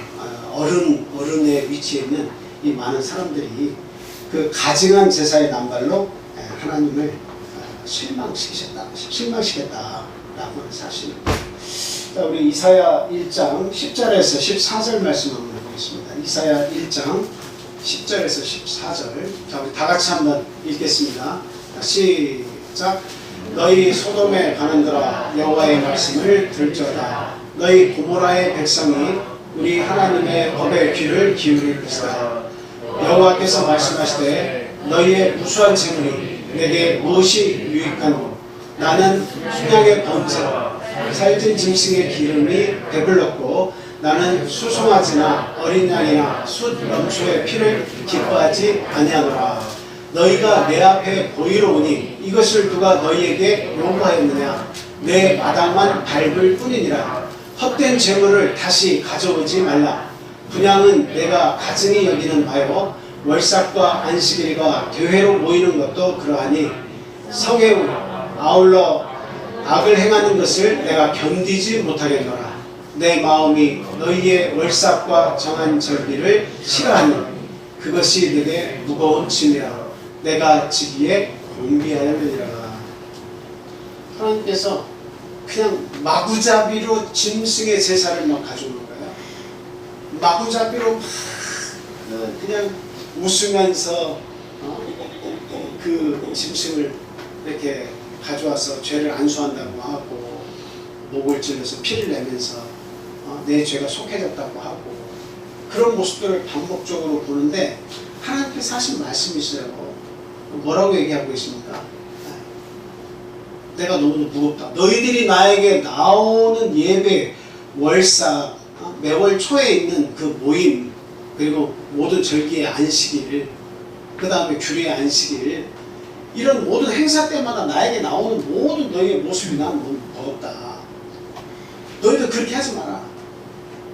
어른의 위치에 있는 이 많은 사람들이 그 가증한 제사의 남발로 하나님을 실망시켰다라고 하는 사실입니다. 자, 우리 이사야 1장 10절에서 14절 말씀 한번 보겠습니다. 이사야 1장 10절에서 14절. 자, 우리 다 같이 한번 읽겠습니다. 시작. 너희 소돔에 가는들아 여호와의 말씀을 들을지어다. 너희 고모라의 백성이 우리 하나님의 법에 귀를 기울일 것이다. 여호와께서 말씀하시되 너희의 무수한 재물이 내게 무엇이 유익하노? 나는 순양의 번제와 살찐 짐승의 기름이 배불렀고 나는 수송아지나 어린 양이나 숫 염소의 피를 기뻐하지 아니하노라. 너희가 내 앞에 보이러 오니 이것을 누가 너희에게 요구하였느냐? 내 마당만 밟을 뿐이니라. 헛된 재물을 다시 가져오지 말라. 분향은 내가 가증히 여기는 바요 월삭과 안식일과 대회로 모이는 것도 그러하니 성에 아울러 악을 행하는 것을 내가 견디지 못하겠노라. 내 마음이 너희의 월삭과 정한 절기를 싫어하니 그것이 내게 무거운 짐이라. 내가 지기에 공비하였느니라. 하나님께서 그냥 마구잡이로 짐승의 제사를 막 가져오는 거예요. 마구잡이로 그냥 웃으면서 그 짐승을 이렇게 가져와서 죄를 안수한다고 하고 목을 찔러서 피를 내면서 내 죄가 속해졌다고 하고 그런 모습들을 반복적으로 보는데 하나님께서 하신 말씀이 있어요. 뭐라고 얘기하고 있습니까? 내가 너무도 무겁다. 너희들이 나에게 나오는 예배, 월삭, 매월 초에 있는 그 모임, 그리고 모든 절기의 안식일, 그 다음에 규례의 안식일, 이런 모든 행사 때마다 나에게 나오는 모든 너희의 모습이 난 너무 버겁다. 너희들 그렇게 하지 마라.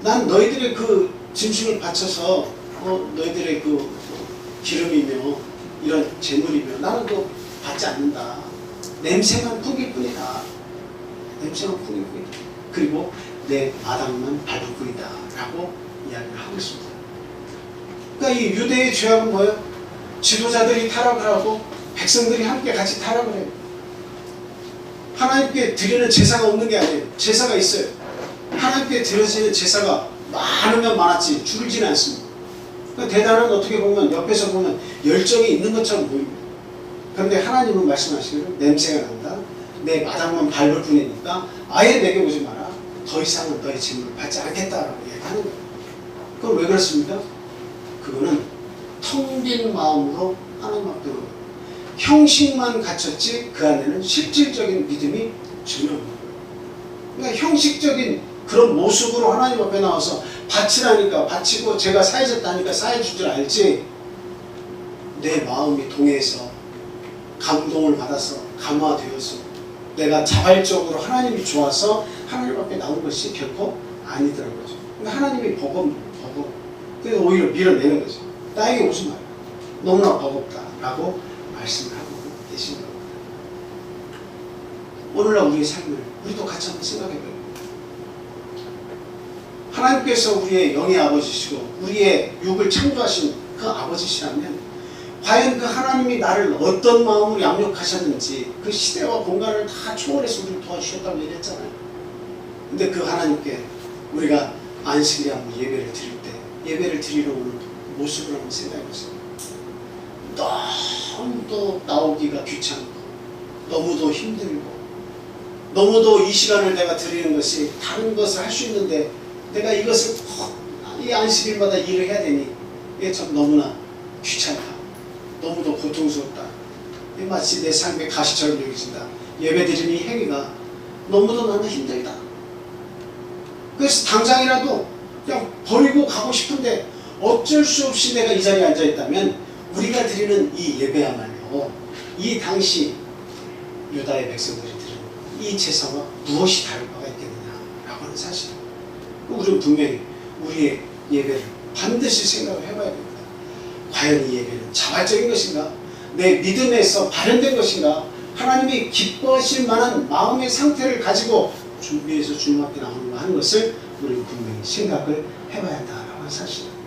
난 너희들의 그 짐승을 바쳐서 너희들의 그 기름이며 이런 재물이며 나는 그거 받지 않는다. 냄새만 풍길 뿐이다. 냄새만 풍길 뿐이다. 그리고 내 마당만 밟을 뿐이다 라고 이야기를 하고 있습니다. 그러니까 이 유대의 죄악은 뭐예요? 지도자들이 타락을 하고 백성들이 함께 같이 타락을 해요. 하나님께 드리는 제사가 없는 게 아니에요. 제사가 있어요. 하나님께 드려지는 제사가 많으면 많았지 줄지는 않습니다. 그러니까 대단한 어떻게 보면 옆에서 보면 열정이 있는 것처럼 보입니다. 그런데 하나님은 말씀하시기를 냄새가 난다. 내 마당만 밟을 뿐이니까 아예 내게 오지 마라. 더 이상은 너의 짐을 받지 않겠다라고 얘기하는 거예요. 그럼 왜 그렇습니까? 그거는 텅 빈 마음으로 하나님 앞에 오는 거예요. 형식만 갖췄지 그 안에는 실질적인 믿음이 전혀 없는 거예요. 그러니까 형식적인 그런 모습으로 하나님 앞에 나와서 바치라니까 바치고 제가 사해졌다니까 사해줄 줄 알지 내 마음이 동해서 감동을 받아서 감화되어서 내가 자발적으로 하나님이 좋아서 하나님 앞에 나온 것이 결코 아니더라고요. 그러니까 하나님이 버거워. 그래서 오히려 밀어내는 거죠. 나에게 오지 마라. 너무나 버겁다라고 말씀을 하고 계신 겁니다. 오늘날 우리의 삶을 우리도 같이 한번 생각해봐요. 하나님께서 우리의 영의 아버지시고 우리의 육을 창조하신 그 아버지시라면 과연 그 하나님이 나를 어떤 마음으로 양육하셨는지 그 시대와 공간을 다 초월해서 우리를 도와주셨다고 얘기했잖아요. 근데 그 하나님께 우리가 안식일에 한번 예배를 드릴 때 예배를 드리러 오는 모습을 한번 생각해보세요. 너무도 나오기가 귀찮고 너무도 힘들고 너무도 이 시간을 내가 드리는 것이 다른 것을 할 수 있는데 내가 이것을 이 안식일마다 일을 해야 되니 이게 참 너무나 귀찮다. 너무도 고통스럽다. 마치 내 삶의 가시처럼 여겨진다. 예배드리는 이 행위가 너무도 나는 힘들다. 그래서 당장이라도 그냥 버리고 가고 싶은데 어쩔 수 없이 내가 이 자리에 앉아있다면 우리가 드리는 이 예배야말로 이 당시 유다의 백성들이 드리는 이 제사와 무엇이 다를 바가 사실. 우리는 분명히 우리의 예배를 반드시 생각을 해봐야 됩니다. 과연 이 예배는 자발적인 것인가? 내 믿음에서 발현된 것인가? 하나님이 기뻐하실 만한 마음의 상태를 가지고 준비해서 주님 앞에 나오는가 하는 것을 우리는 분명히 생각을 해봐야 한다라고 하는 사실입니다.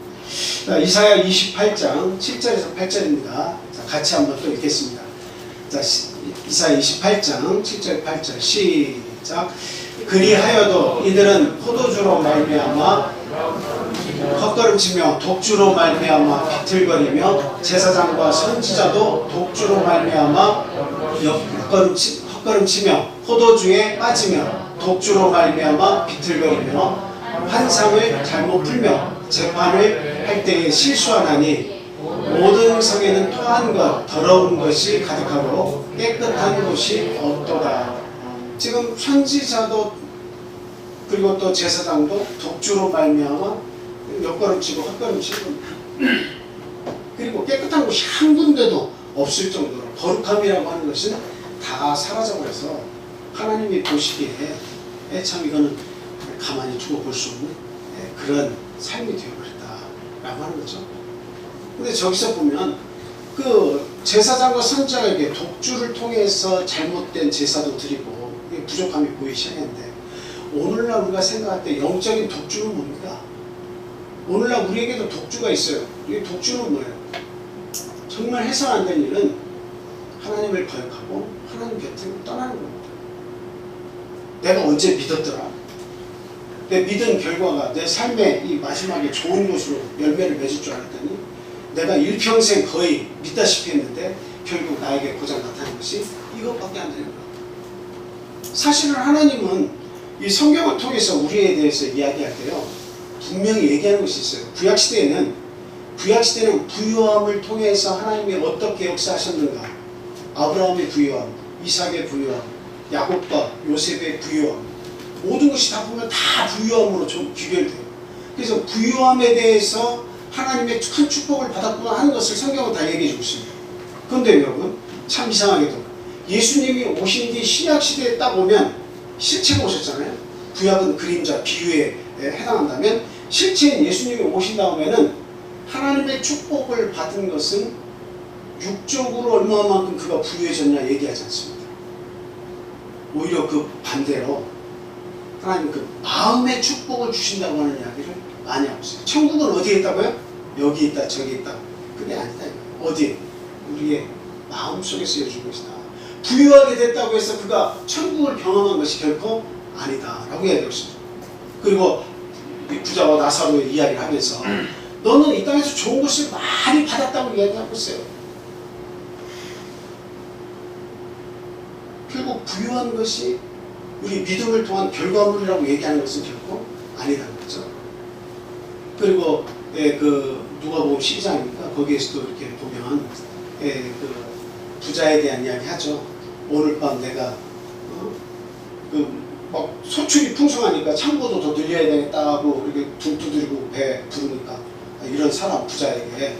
자, 이사야 28장 7절에서 8절입니다. 자, 같이 한번 또 읽겠습니다. 자, 이사야 28장 7절 8절 시작. 그리하여도 이들은 포도주로 말미암아 헛걸음치며 독주로 말미암아 비틀거리며 제사장과 선지자도 독주로 말미암아 헛걸음치며 포도주에 빠지며 독주로 말미암아 비틀거리며 환상을 잘못 풀며 재판을 할 때에 실수하나니 모든 성에는 토한 것 더러운 것이 가득하고 깨끗한 곳이 없도다. 지금 선지자도 그리고 또 제사장도 독주로 말미암아 옆걸음치고 헛걸음치고 그리고 깨끗한 곳이 한 군데도 없을 정도로 거룩함이라고 하는 것은 다 사라져버려서 하나님이 보시기에 참 이거는 가만히 두고 볼 수 없는 그런 삶이 되어버렸다라고 하는 거죠. 근데 저기서 보면 그 제사장과 선지자에게 독주를 통해서 잘못된 제사도 드리고 부족함이 보이기 시작했는데 오늘날 우리가 생각할 때 영적인 독주는 뭡니까? 오늘날 우리에게도 독주가 있어요. 이 독주는 뭐예요? 정말 해서는 안 되는 일은 하나님을 거역하고 하나님 곁을 떠나는 겁니다. 내가 언제 믿었더라? 내 믿은 결과가 내 삶의 이 마지막에 좋은 것으로 열매를 맺을 줄 알았더니 내가 일평생 거의 믿다시피 했는데 결국 나에게 고장 나타난 것이 이것밖에 안 되는 거예요. 사실은 하나님은 이 성경을 통해서 우리에 대해서 이야기할 때요 분명히 얘기하는 것이 있어요. 구약시대는 부유함을 통해서 하나님이 어떻게 역사하셨는가. 아브라함의 부유함, 이삭의 부유함, 야곱과 요셉의 부유함, 모든 것이 다 보면 다 부유함으로 좀 귀결돼요. 그래서 부유함에 대해서 하나님의 큰 축복을 받았구나 하는 것을 성경은 다 얘기해 주고 있습니다. 그런데 여러분 참 이상하게도 예수님이 오신 뒤 신약시대에 딱 오면 실체가 오셨잖아요. 구약은 그림자, 비유에 해당한다면 실체인 예수님이 오신 다음에는 하나님의 축복을 받은 것은 육적으로 얼마만큼 그가 부유해졌냐 얘기하지 않습니다. 오히려 그 반대로 하나님 그 마음의 축복을 주신다고 하는 이야기를 많이 하고 있어요. 천국은 어디에 있다고요? 여기 있다 저기 있다. 그게 아니다. 어디? 우리의 마음속에서 이루어진 것이다. 부유하게 됐다고 해서 그가 천국을 경험한 것이 결코 아니다 라고 이야기하고 있습니다. 그리고 부자와 나사로의 이야기를 하면서 너는 이 땅에서 좋은 것을 많이 받았다고 이야기하고 있어요. 결국 부유한 것이 우리 믿음을 통한 결과물이라고 얘기하는 것은 결코 아니라는 거죠. 그리고 그 누가복음 12장이니까 거기에서도 이렇게 보면 그 부자에 대한 이야기 하죠. 오늘 밤 내가 막 소출이 풍성하니까 창고도 더 늘려야 되겠다 하고 이렇게 둥 두드리고 배 부르니까 이런 사람 부자에게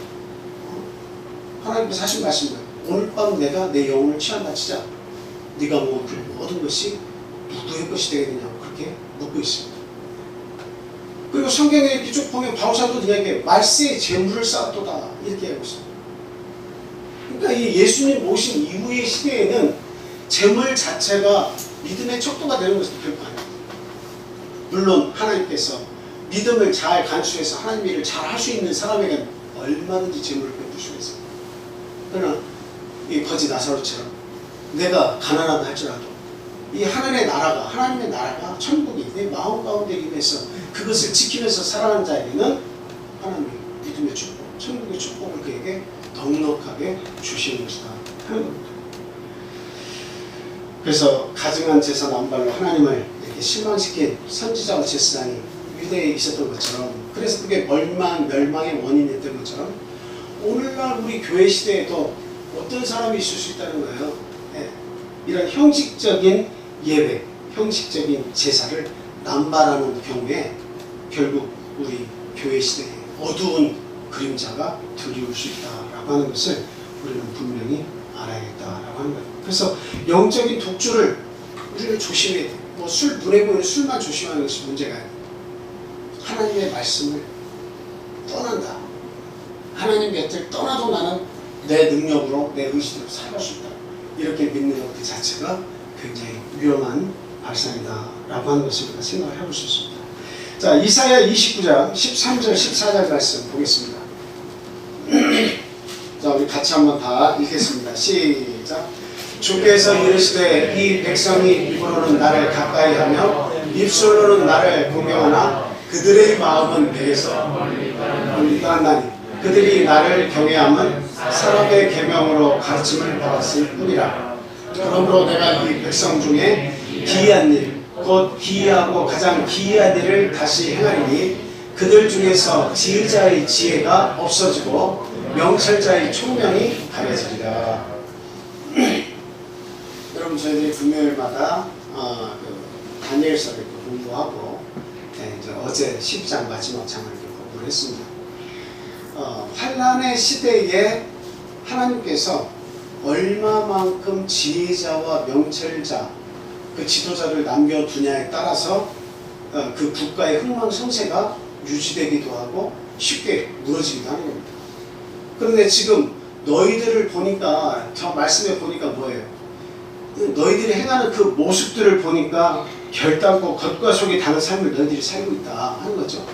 하나님께서 하신 말씀은 오늘 밤 내가 내 영혼을 취한다치자 네가 모은 그 모든 것이 누구의 것이 되겠느냐고 그렇게 묻고 있습니다. 그리고 성경에 이렇게 쭉 보면 바울사도 이야기해 말세의 재물을 쌓았도다 이렇게 하고 있습니다. 그러니까 이 예수님 오신 이후의 시대에는 재물 자체가 믿음의 척도가 되는 것은 결코 아닙니다. 물론 하나님께서 믿음을 잘 간수해서 하나님 일을 잘 할 수 있는 사람에게는 얼마든지 재물을 베풀 수가 있습니다. 그러나 이 거지 나사로처럼 내가 가난하다 할지라도 이 하나님의 나라가 천국이 내 마음 가운데 임해서 그것을 지키면서 살아가는 자에게는 하나님의 믿음의 축복, 천국의 축복을 그에게 넉넉하게 주시는 것이다 하는 겁니다. 그래서 가증한 제사 남발로 하나님을 이렇게 실망시킨 선지자와 제사장이 유대에 있었던 것처럼, 그래서 그게 멸망의 원인이었던 것처럼 오늘날 우리 교회 시대에도 어떤 사람이 있을 수 있다는 거예요. 이런 형식적인 예배, 형식적인 제사를 남발하는 경우에 결국 우리 교회 시대에 어두운 그림자가 드리울 수 있다라고 하는 것을 우리는 분명히 알아야겠다라고 하는 거예요. 그래서 영적인 독주를 우리는 조심해야 돼. 뭐 술, 눈에 보이는 술만 조심하는 것이 문제가 아니에요. 하나님의 말씀을 떠난다. 하나님 곁을 떠나도 나는 내 능력으로, 내 의지로 살아갈 수 있다. 이렇게 믿는 것 그 자체가 굉장히 위험한 발상이다 라고 하는 것을 우리가 생각을 해볼 수 있습니다. 자, 이사야 29장 13절 14절 말씀 보겠습니다. 자, 우리 같이 한번 다 읽겠습니다. 시작. 주께서 이르시되 이 백성이 입으로는 나를 가까이 하며 입술로는 나를 공경하나 그들의 마음은 백에서 멀리 떠난다니 그들이 나를 경외함은 사람의 계명으로 가르침을 받았을 뿐이라. 그러므로 내가 이 백성 중에 기이한 일, 곧 기이하고 가장 기이한 일을 다시 행하리니 그들 중에서 지혜자의 지혜가 없어지고 명철자의 총명이 가려지리라. 여러분, 저희들이 금요일마다 다니엘서를 공부하고 이제 어제 10장 마지막 장을 공부를 했습니다. 환란의 시대에 하나님께서 얼마만큼 지혜자와 명철자, 그 지도자를 남겨두냐에 따라서 그 국가의 흥망성쇠가 유지되기도 하고 쉽게 무너지기도 하는 겁니다. 그런데 지금 너희들을 보니까, 저 말씀에 보니까 뭐예요? 너희들이 행하는 그 모습들을 보니까 결단코 겉과 속이 다른 삶을 너희들이 살고 있다 하는 거죠.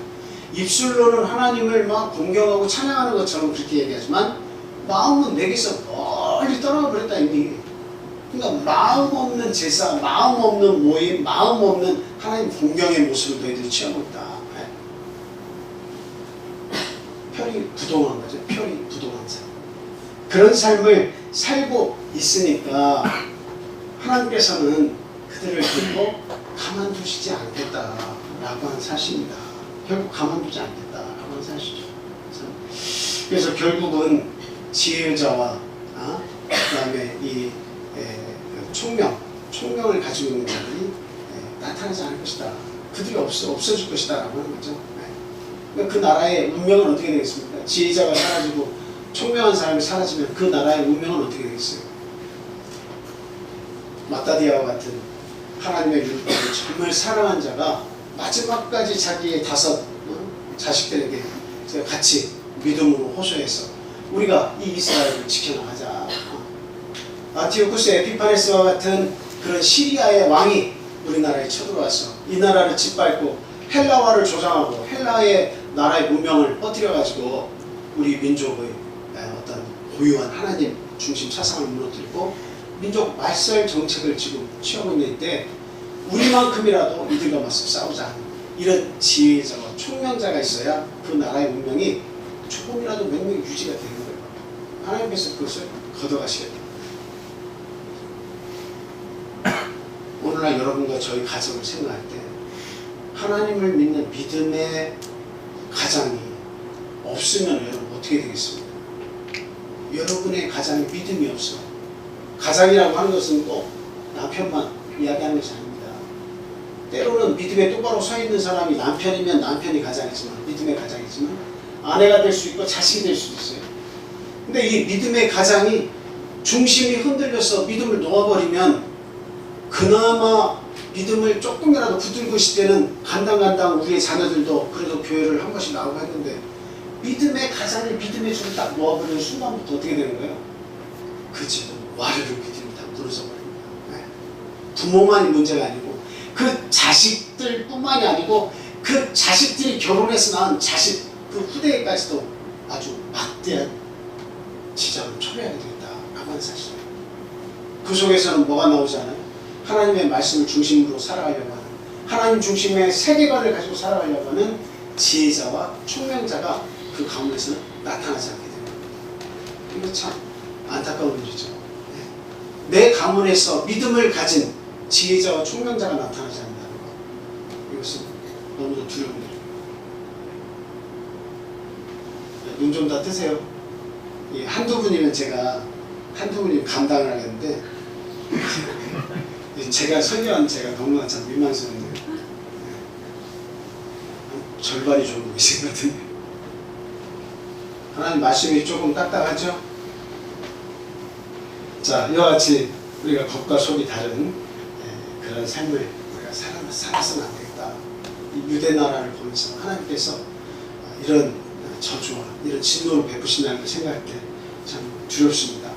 입술로는 하나님을 막 공경하고 찬양하는 것처럼 그렇게 얘기하지만 마음은 내게서 멀리 떠나가 버렸다 이미. 그러니까 마음 없는 제사, 마음 없는 모임, 마음 없는 하나님 공경의 모습을 너희들이 취하고 있다. 편이 부동한 거죠. 편이 부동한 삶. 그런 삶을 살고 있으니까 하나님께서는 그들을 듣고 가만두시지 않겠다라고 하는 사실입니다. 결국 가만두지 않겠다라고 하는 사실이죠. 그래서 결국은 지혜자와 그 다음에 이 총명을 가지고 있는 자들이 나타나지 않을 것이다. 그들이 없어질 것이다 라고 하는 거죠. 그러니까 그 나라의 운명은 어떻게 되겠습니까? 지혜자가 사라지고 총명한 사람이 사라지면 그 나라의 운명은 어떻게 되겠어요? 마따디아와 같은 하나님의 율법을 정말 사랑한 자가 마지막까지 자기의 5 자식들에게 같이 믿음으로 호소해서 우리가 이 이스라엘을 지켜나가자. 안티오쿠스 에피파네스와 같은 그런 시리아의 왕이 우리나라에 쳐들어와서 이 나라를 짓밟고 헬라화를 조장하고 헬라의 나라의 문명을 퍼뜨려가지고 우리 민족의 어떤 고유한 하나님 중심 사상을 무너뜨리고 민족 말살 정책을 지금 취하고 있는 때 우리만큼이라도 이들과 맞서 싸우자 하는 이런 지혜자와 총명자가 있어야 그 나라의 문명이 조금이라도 명명이 유지가 되는 거예요. 하나님께서 그것을 걷어가시겠다. 오늘날 여러분과 저희 가정을 생각할 때 하나님을 믿는 믿음의 가장이 없으면 여러분 어떻게 되겠습니까? 여러분의 가장에 믿음이 없어. 가장이라고 하는 것은 꼭 남편만 이야기하는 것이 아닙니다. 때로는 믿음에 똑바로 서 있는 사람이 남편이면 남편이 가장이지만 믿음의 가장이지만 아내가 될 수 있고 자식이 될 수도 있어요. 근데 이 믿음의 가장이 중심이 흔들려서 믿음을 놓아버리면 그나마 믿음을 조금이라도 붙들고 있을 때는 간당간당 우리의 자녀들도 그래도 교회를 한 번씩 나오고 했는데 믿음의 가장이 믿음의 줄을 딱 놓아버리는 순간부터 어떻게 되는 거예요? 그 집은 와르르 믿음이 다 무너져 버립니다. 네. 부모만이 문제가 아니고 그 자식들 뿐만이 아니고 그 자식들이 결혼해서 낳은 자식 그 후대까지도 아주 막대한 지장을 초래하게 되겠다라고 하는 사실이에요. 그 속에서는 뭐가 나오지 않아요? 하나님의 말씀을 중심으로 살아가려고 하는 하나님 중심의 세계관을 가지고 살아가려고 하는 지혜자와 총명자가 그 가운데서는 나타나지 않게 됩니다. 이거 참 안타까운 일이죠. 내 가문에서 믿음을 가진 지혜자와 총명자가 나타나지 않는다는 것, 이것은 너무도 두려운 일입니다. 눈 좀 다 뜨세요. 한두 분이면 제가 한두 분이면 감당을 하겠는데 제가 설교한 제가 너무나 참 민망스럽네요. 절반이 정도 계신 것 같은데 하나님 말씀이 조금 딱딱하죠? 자, 이와 같이 우리가 겉과 속이 다른 그런 삶을 우리가 살아서는 안 되겠다. 이 유대 나라를 보면서 하나님께서 이런 저주와 이런 진노를 베푸신다는 걸 생각할 때 참 두렵습니다.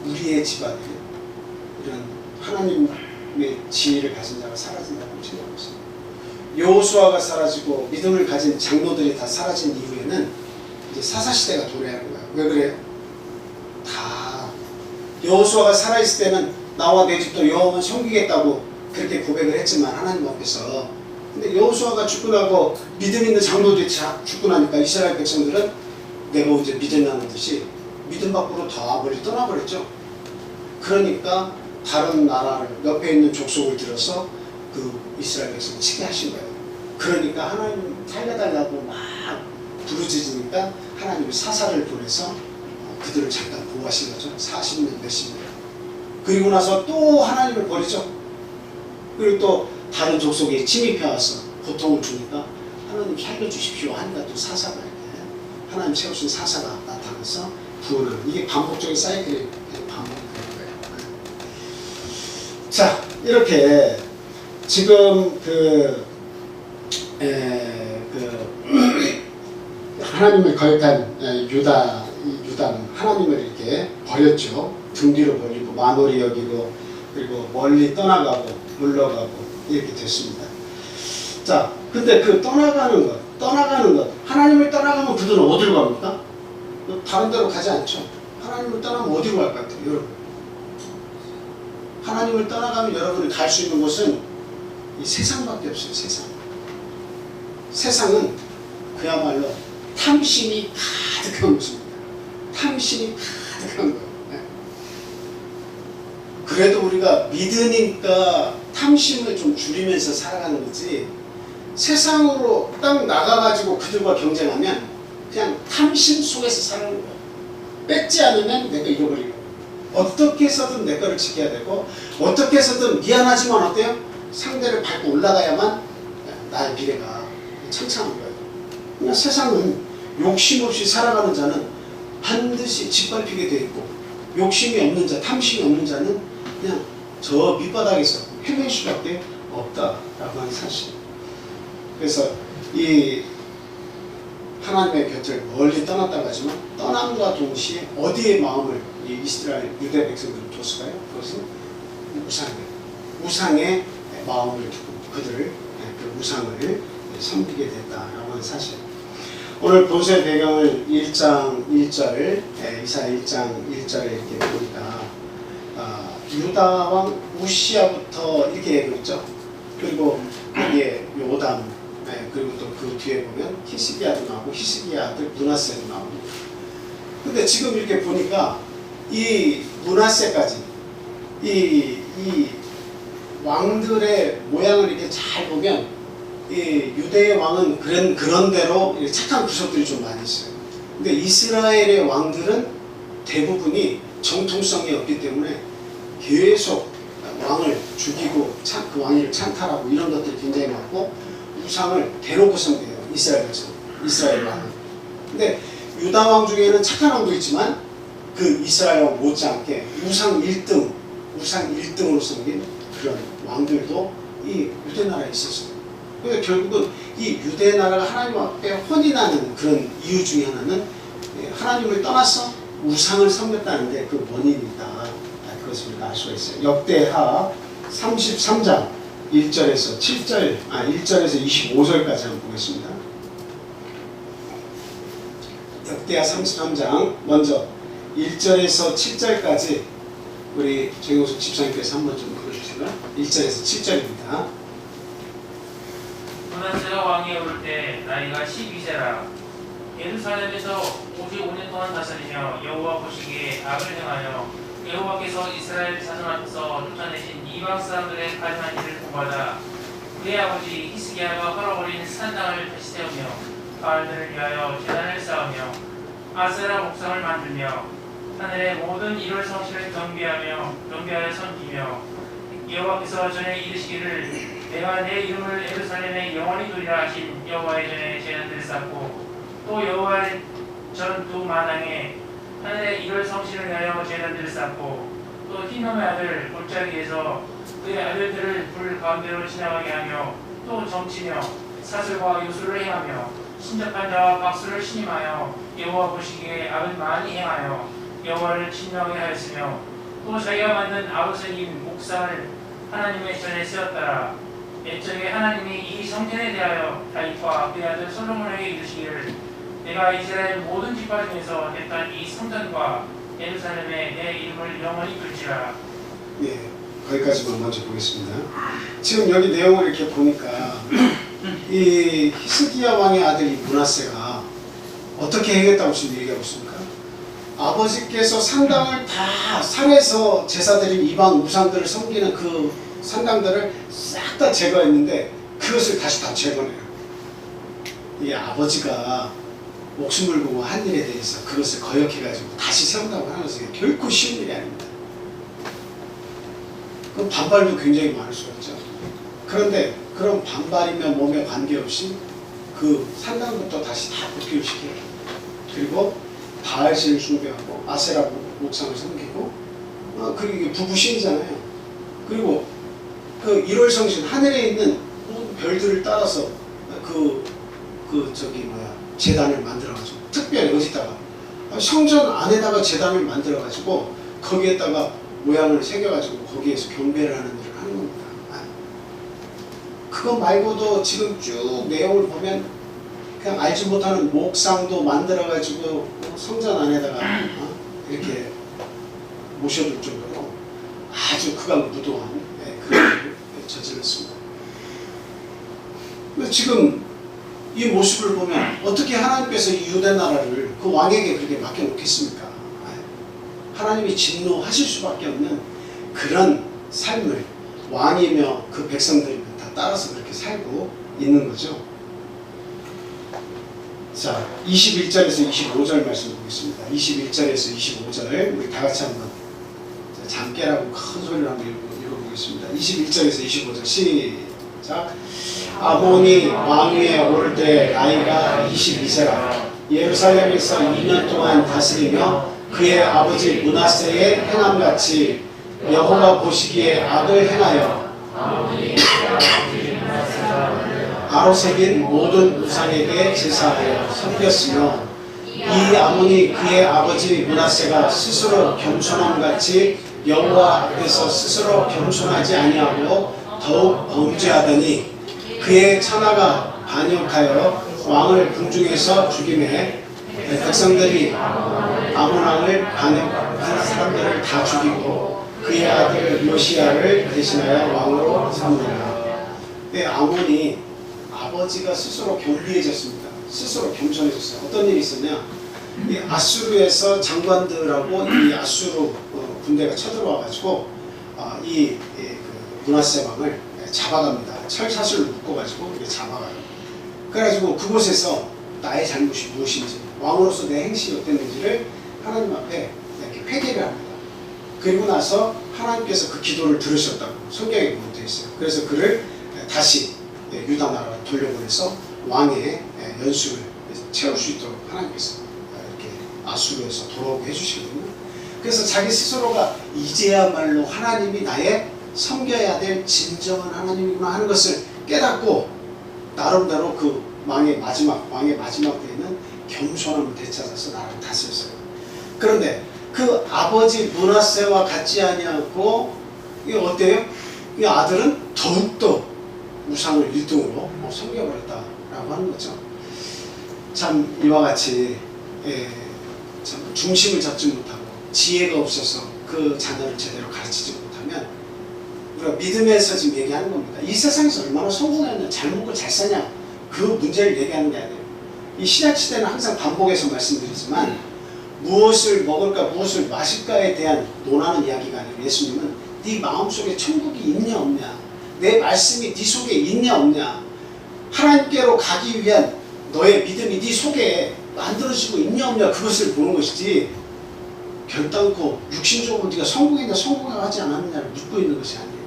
우리의 집안에 이런 하나님의 지혜를 가진 자가 사라진다고 생각하고 있습니다. 여호수아가 사라지고 믿음을 가진 장로들이 다 사라진 이후에는 이제 사사시대가 도래하는 거예요. 왜 그래요? 다 여호수아가 살아있을 때는 나와 내 집도 여호와만 섬기겠다고 그렇게 고백을 했지만 하나님 앞에서, 근데 여호수아가 죽고 나고 믿음 있는 장로들이 죽고 나니까 이스라엘 백성들은 내가 이제 믿음나는 듯이 믿음 밖으로 다 멀리 떠나버렸죠. 그러니까 다른 나라를 옆에 있는 족속을 들어서 그 이스라엘 백성을 치게 하신 거예요. 그러니까 하나님 살려달라고 막 부르짖으니까 하나님이 사사를 보내서 그들을 잠깐 보호하신 거죠. 40년 몇십 년. 그리고 나서 또 하나님을 버리죠. 그리고 또 다른 족속에 침입해와서 고통을 주니까 하나님 살려주십시오 하니까 또 사사가 이렇게 하나님 세우신 사사가 나타나서 구원하는, 이게 반복적인 사이클이 반복되는 거예요. 자, 이렇게 지금 하나님을 거역한 유다는 하나님을 이렇게 버렸죠. 등 뒤로 버리고 만홀히 여기고 그리고 멀리 떠나가고 물러가고 이렇게 됐습니다. 자, 근데 그 떠나가는 것, 하나님을 떠나가면 그들은 어디로 갑니까? 다른 데로 가지 않죠. 하나님을 떠나면 어디로 갈 것 같아요, 여러분? 하나님을 떠나가면 여러분이 갈 수 있는 곳은 이 세상밖에 없어요. 세상은 그야말로 탐심이 가득한 곳입니다. 탐심이 가득한 거예요. 네. 그래도 우리가 믿으니까 탐심을 좀 줄이면서 살아가는 거지, 세상으로 딱 나가가지고 그들과 경쟁하면 그냥 탐심 속에서 사는 거예요. 뺏지 않으면 내가 잃어버리고, 어떻게 해서든 내 거를 지켜야 되고, 어떻게 해서든 미안하지만 어때요? 상대를 밟고 올라가야만 나의 미래가 창창한 거예요. 그냥 세상은 욕심 없이 살아가는 자는 반드시 짓밟히게 돼 있고, 욕심이 없는 자, 탐심이 없는 자는 그냥 저 밑바닥에서 헤맬 수밖에 없다라고 하는 사실. 그래서 이 하나님의 곁을 멀리 떠났다고 하지만 떠남과 동시에 어디에 마음을 이 이스라엘 유대 백성들을 뒀을까요? 그것은 우상의 마음을 두고 그들을 그 우상을 섬기게 됐다라고 하는 사실. 오늘 본서의 배경을 1장 1절, 이사야 1장 1절에 이렇게 보니까 유다 왕 우시야부터 이렇게 얘기하고 있죠. 그리고 여기에 요담, 그리고 또 그 뒤에 보면 히스기야도 나오고 히스기야 아들 므낫세도 나옵니다. 근데 지금 이렇게 보니까 이 므낫세까지 이 왕들의 모양을 이렇게 잘 보면 이 유대의 왕은 그런 대로 착한 구석들이 좀 많이 있어요. 근데 이스라엘의 왕들은 대부분이 정통성이 없기 때문에 계속 왕을 죽이고 그 왕위를 찬탈하고 이런 것들이 굉장히 많고, 우상을 대놓고 섬겨요. 이스라엘 왕은. 근데 유다 왕 중에는 착한 왕도 있지만 그 이스라엘 왕 못지않게 우상 1등으로 섬긴 그런 왕들도 이 유대 나라에 있었어요. 그러니까 결국은 이 유대 나라가 하나님 앞에 혼이 나는 그런 이유 중에 하나는 하나님을 떠나서 우상을 섬겼다는데 그 원인이 있다. 그것을 우리가 알 수가 있어요. 역대하 33장 1절에서 25절까지 한번 보겠습니다. 역대하 33장 먼저 1절에서 7절까지 우리 정용숙 집사님께서 한번 좀 읽어주세요. 1절에서 7절입니다. 므낫세가 왕이 오를 때 나이가 12세라. 예루살렘에서 55년 동안 다스리며 여호와 보시기에 악을 행하여 여호와께서 이스라엘 자손 앞에서 쫓아내신 이방 사람들의 가증한 일을 본받아 그의 아버지 히스기야가 헐어버린 산당을 다시 세우며 바알들을 위하여 제단을 쌓으며 아세라 목상을 만들며 하늘의 모든 일월 성실을 경비하여 섬기며 여호와께서 전에 이르시기를 내가 내 이름을 예루살렘에 영원히 두리라 하신 여호와의 전에 제단들을 쌓고 또 여호와의 전 두 마당에 하늘의 일월 성실을 위하여 제단들을 쌓고 또 흰놈의 아들 골짜기에서 그의 아들들을 불 가운데로 지나가게 하며 또 정치며 사슬과 요술을 행하며 신접한 자와 박수를 신임하여 여호와 보시기에 악을 많이 행하여 여호와를 진노하게 하였으며 또 자기가 만든 아우성인 목상을 하나님의 전에 세웠더라. 옛적에 하나님이 이 성전에 대하여 다윗과 그의 아들 솔로몬에게 이르시기를 내가 이스라엘 모든 지파 중에서 했던 이 성전과 예루살렘에 내 이름을 영원히 둘지라. 예, 거기까지만 먼저 보겠습니다. 지금 여기 내용을 이렇게 보니까 이 히스기야 왕의 아들 이 므낫세가 어떻게 행했다고 지금 얘기하고 있습니까? 아버지께서 산당을 다 산에서 제사드린 이방 우상들을 섬기는 그 산당들을 싹 다 제거했는데 그것을 다시 다 재건해요. 이 아버지가 목숨을 걸고 한 일에 대해서 그것을 거역해가지고 다시 세운다고 하는 것은 결코 쉬운 일이 아닙니다. 그 반발도 굉장히 많을 수가 있죠. 그런데 그런 반발이며 뭐며 관계없이 그 산당부터 다시 다 복귀를 시켜요. 그리고 바알신을 숭배하고 아세라 목상을 섬기고 그리고 이게 부부신이잖아요. 그리고 그 1월 성신 하늘에 있는 별들을 따라서 제단을 만들어가지고 특별히 어디다가 성전 안에다가 제단을 만들어가지고 거기에다가 모양을 새겨가지고 거기에서 경배를 하는 일을 하는 겁니다. 그거 말고도 지금 쭉 내용을 보면 그냥 알지 못하는 목상도 만들어가지고 성전 안에다가 이렇게 모셔둘 정도로 아주 극악무도한 그런 일을 저질렀습니다. 근데 지금 이 모습을 보면 어떻게 하나님께서 이 유대 나라를 그 왕에게 그렇게 맡겨놓겠습니까? 하나님이 진노하실 수밖에 없는 그런 삶을 왕이며 그 백성들이 다 따라서 그렇게 살고 있는 거죠. 자, 21절에서 25절 말씀 보겠습니다. 21절에서 25절 우리 다 같이 한번 잠깨라고 큰 소리로 한번 읽어보겠습니다. 21절에서 25절 시작. 아몬이 왕위에 오를 때 나이가 22세라 예루살렘에서 2년 동안 다스리며 그의 아버지 므낫세의 행함같이 여호와 보시기에 악을 행하여 아로색인 모든 우상에게 제사하여 섬겼으며 이 아몬이 그의 아버지 므낫세가 스스로 겸손함같이 여호와 앞에서 스스로 겸손하지 아니하고 더욱 범죄하더니 그의 처나가 반역하여 왕을 궁중에서 죽이매 백성들이 아몬 왕을 반역한 사람들을 다 죽이고 그의 아들 요시야를 대신하여 왕으로 삼으라. 아몬이 아버지가 스스로 겸비해졌습니다. 스스로 겸손해졌어요. 어떤 일이 있었냐? 이 아수르에서 장관들하고 이 아수르 군대가 쳐들어와가지고 이 므낫세 왕을 잡아갑니다. 철사슬로 묶어가지고 이렇게 잡아가요. 그래가지고 그곳에서 나의 잘못이 무엇인지 왕으로서 내 행실이 어땠는지를 하나님 앞에 이렇게 회개를 합니다. 그리고 나서 하나님께서 그 기도를 들으셨다고 성경에 기록되어 있어요. 그래서 그를 다시 유다 나라로 돌려보내서 왕의 연수를 채울 수 있도록 하나님께서 이렇게 아수르에서 돌아오게 해주시거든요. 그래서 자기 스스로가 이제야말로 하나님이 나의 섬겨야 될 진정한 하나님이구나 하는 것을 깨닫고 나름대로 그 왕의 마지막 때에는 겸손함을 되찾아서 나라를 다스렸어요. 그런데 그 아버지 므낫세와 같지 아니하고 이게 어때요? 이 아들은 더욱더 우상을 1등으로 섬겨버렸다라고 하는 거죠. 참 이와 같이 참 중심을 잡지 못하고 지혜가 없어서 그 자녀를 제대로 가르치지 못하면 우리가 믿음에서 지금 얘기하는 겁니다. 이 세상에서 얼마나 성공했냐, 잘 먹고 잘 사냐 그 문제를 얘기하는 게 아니에요. 이 신약시대는 항상 반복해서 말씀드리지만 무엇을 먹을까 무엇을 마실까에 대한 논하는 이야기가 아니고 예수님은 네 마음속에 천국이 있냐 없냐, 내 말씀이 네 속에 있냐 없냐, 하나님께로 가기 위한 너의 믿음이 네 속에 만들어지고 있냐 없냐 그것을 보는 것이지 결단코 육신적으로 네가 성공했냐 성공하지 않았느냐를 묻고 있는 것이 아니에요.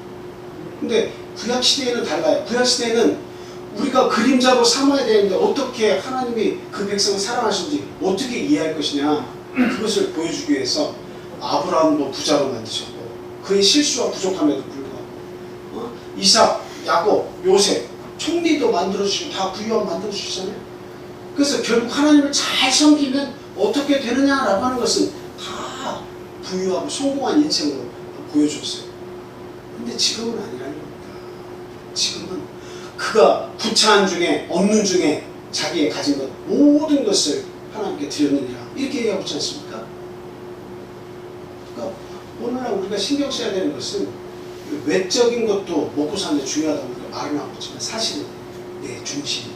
근데 구약시대에는 달라요. 구약시대에는 우리가 그림자로 삼아야 되는데 어떻게 하나님이 그 백성을 사랑하시는지 어떻게 이해할 것이냐 그것을 보여주기 위해서 아브라함도 부자로 만드셨고 그의 실수와 부족함에도 불구하고 이삭, 야곱, 요셉, 총리도 만들어주시고 다 부유한 만들어주시잖아요. 그래서 결국 하나님을 잘 섬기면 어떻게 되느냐라고 하는 것은 다 부유하고 성공한 인생으로 보여줬어요. 근데 지금은 아니라는 겁니다. 지금은 그가 부차한 중에 없는 중에 자기의 가진 것 모든 것을 하나님께 드렸느니라 이렇게 얘기하고 있지 않습니까? 그러니까 오늘날 우리가 신경 써야 되는 것은 외적인 것도 먹고 사는 데 중요하다고 우리가 말은 하고 있지만 사실은 내 중심이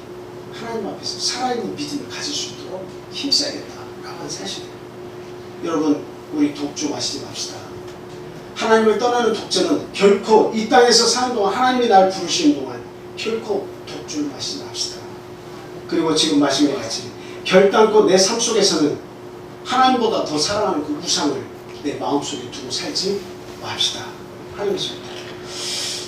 하나님 앞에서 살아있는 믿음을 가질 수 있도록 힘써야겠다라고 하는 사실이에요. 여러분 우리 독주 마시지 맙시다. 하나님을 떠나는 독자는 결코 이 땅에서 사는 동안 하나님이 날 부르시는 동안 결코 독주를 마시지 맙시다. 그리고 지금 마신 것 같이 결단코 내 삶 속에서는 하나님보다 더 사랑하는 그 우상을 내 마음속에 두고 살지 맙시다 하는 것입니다.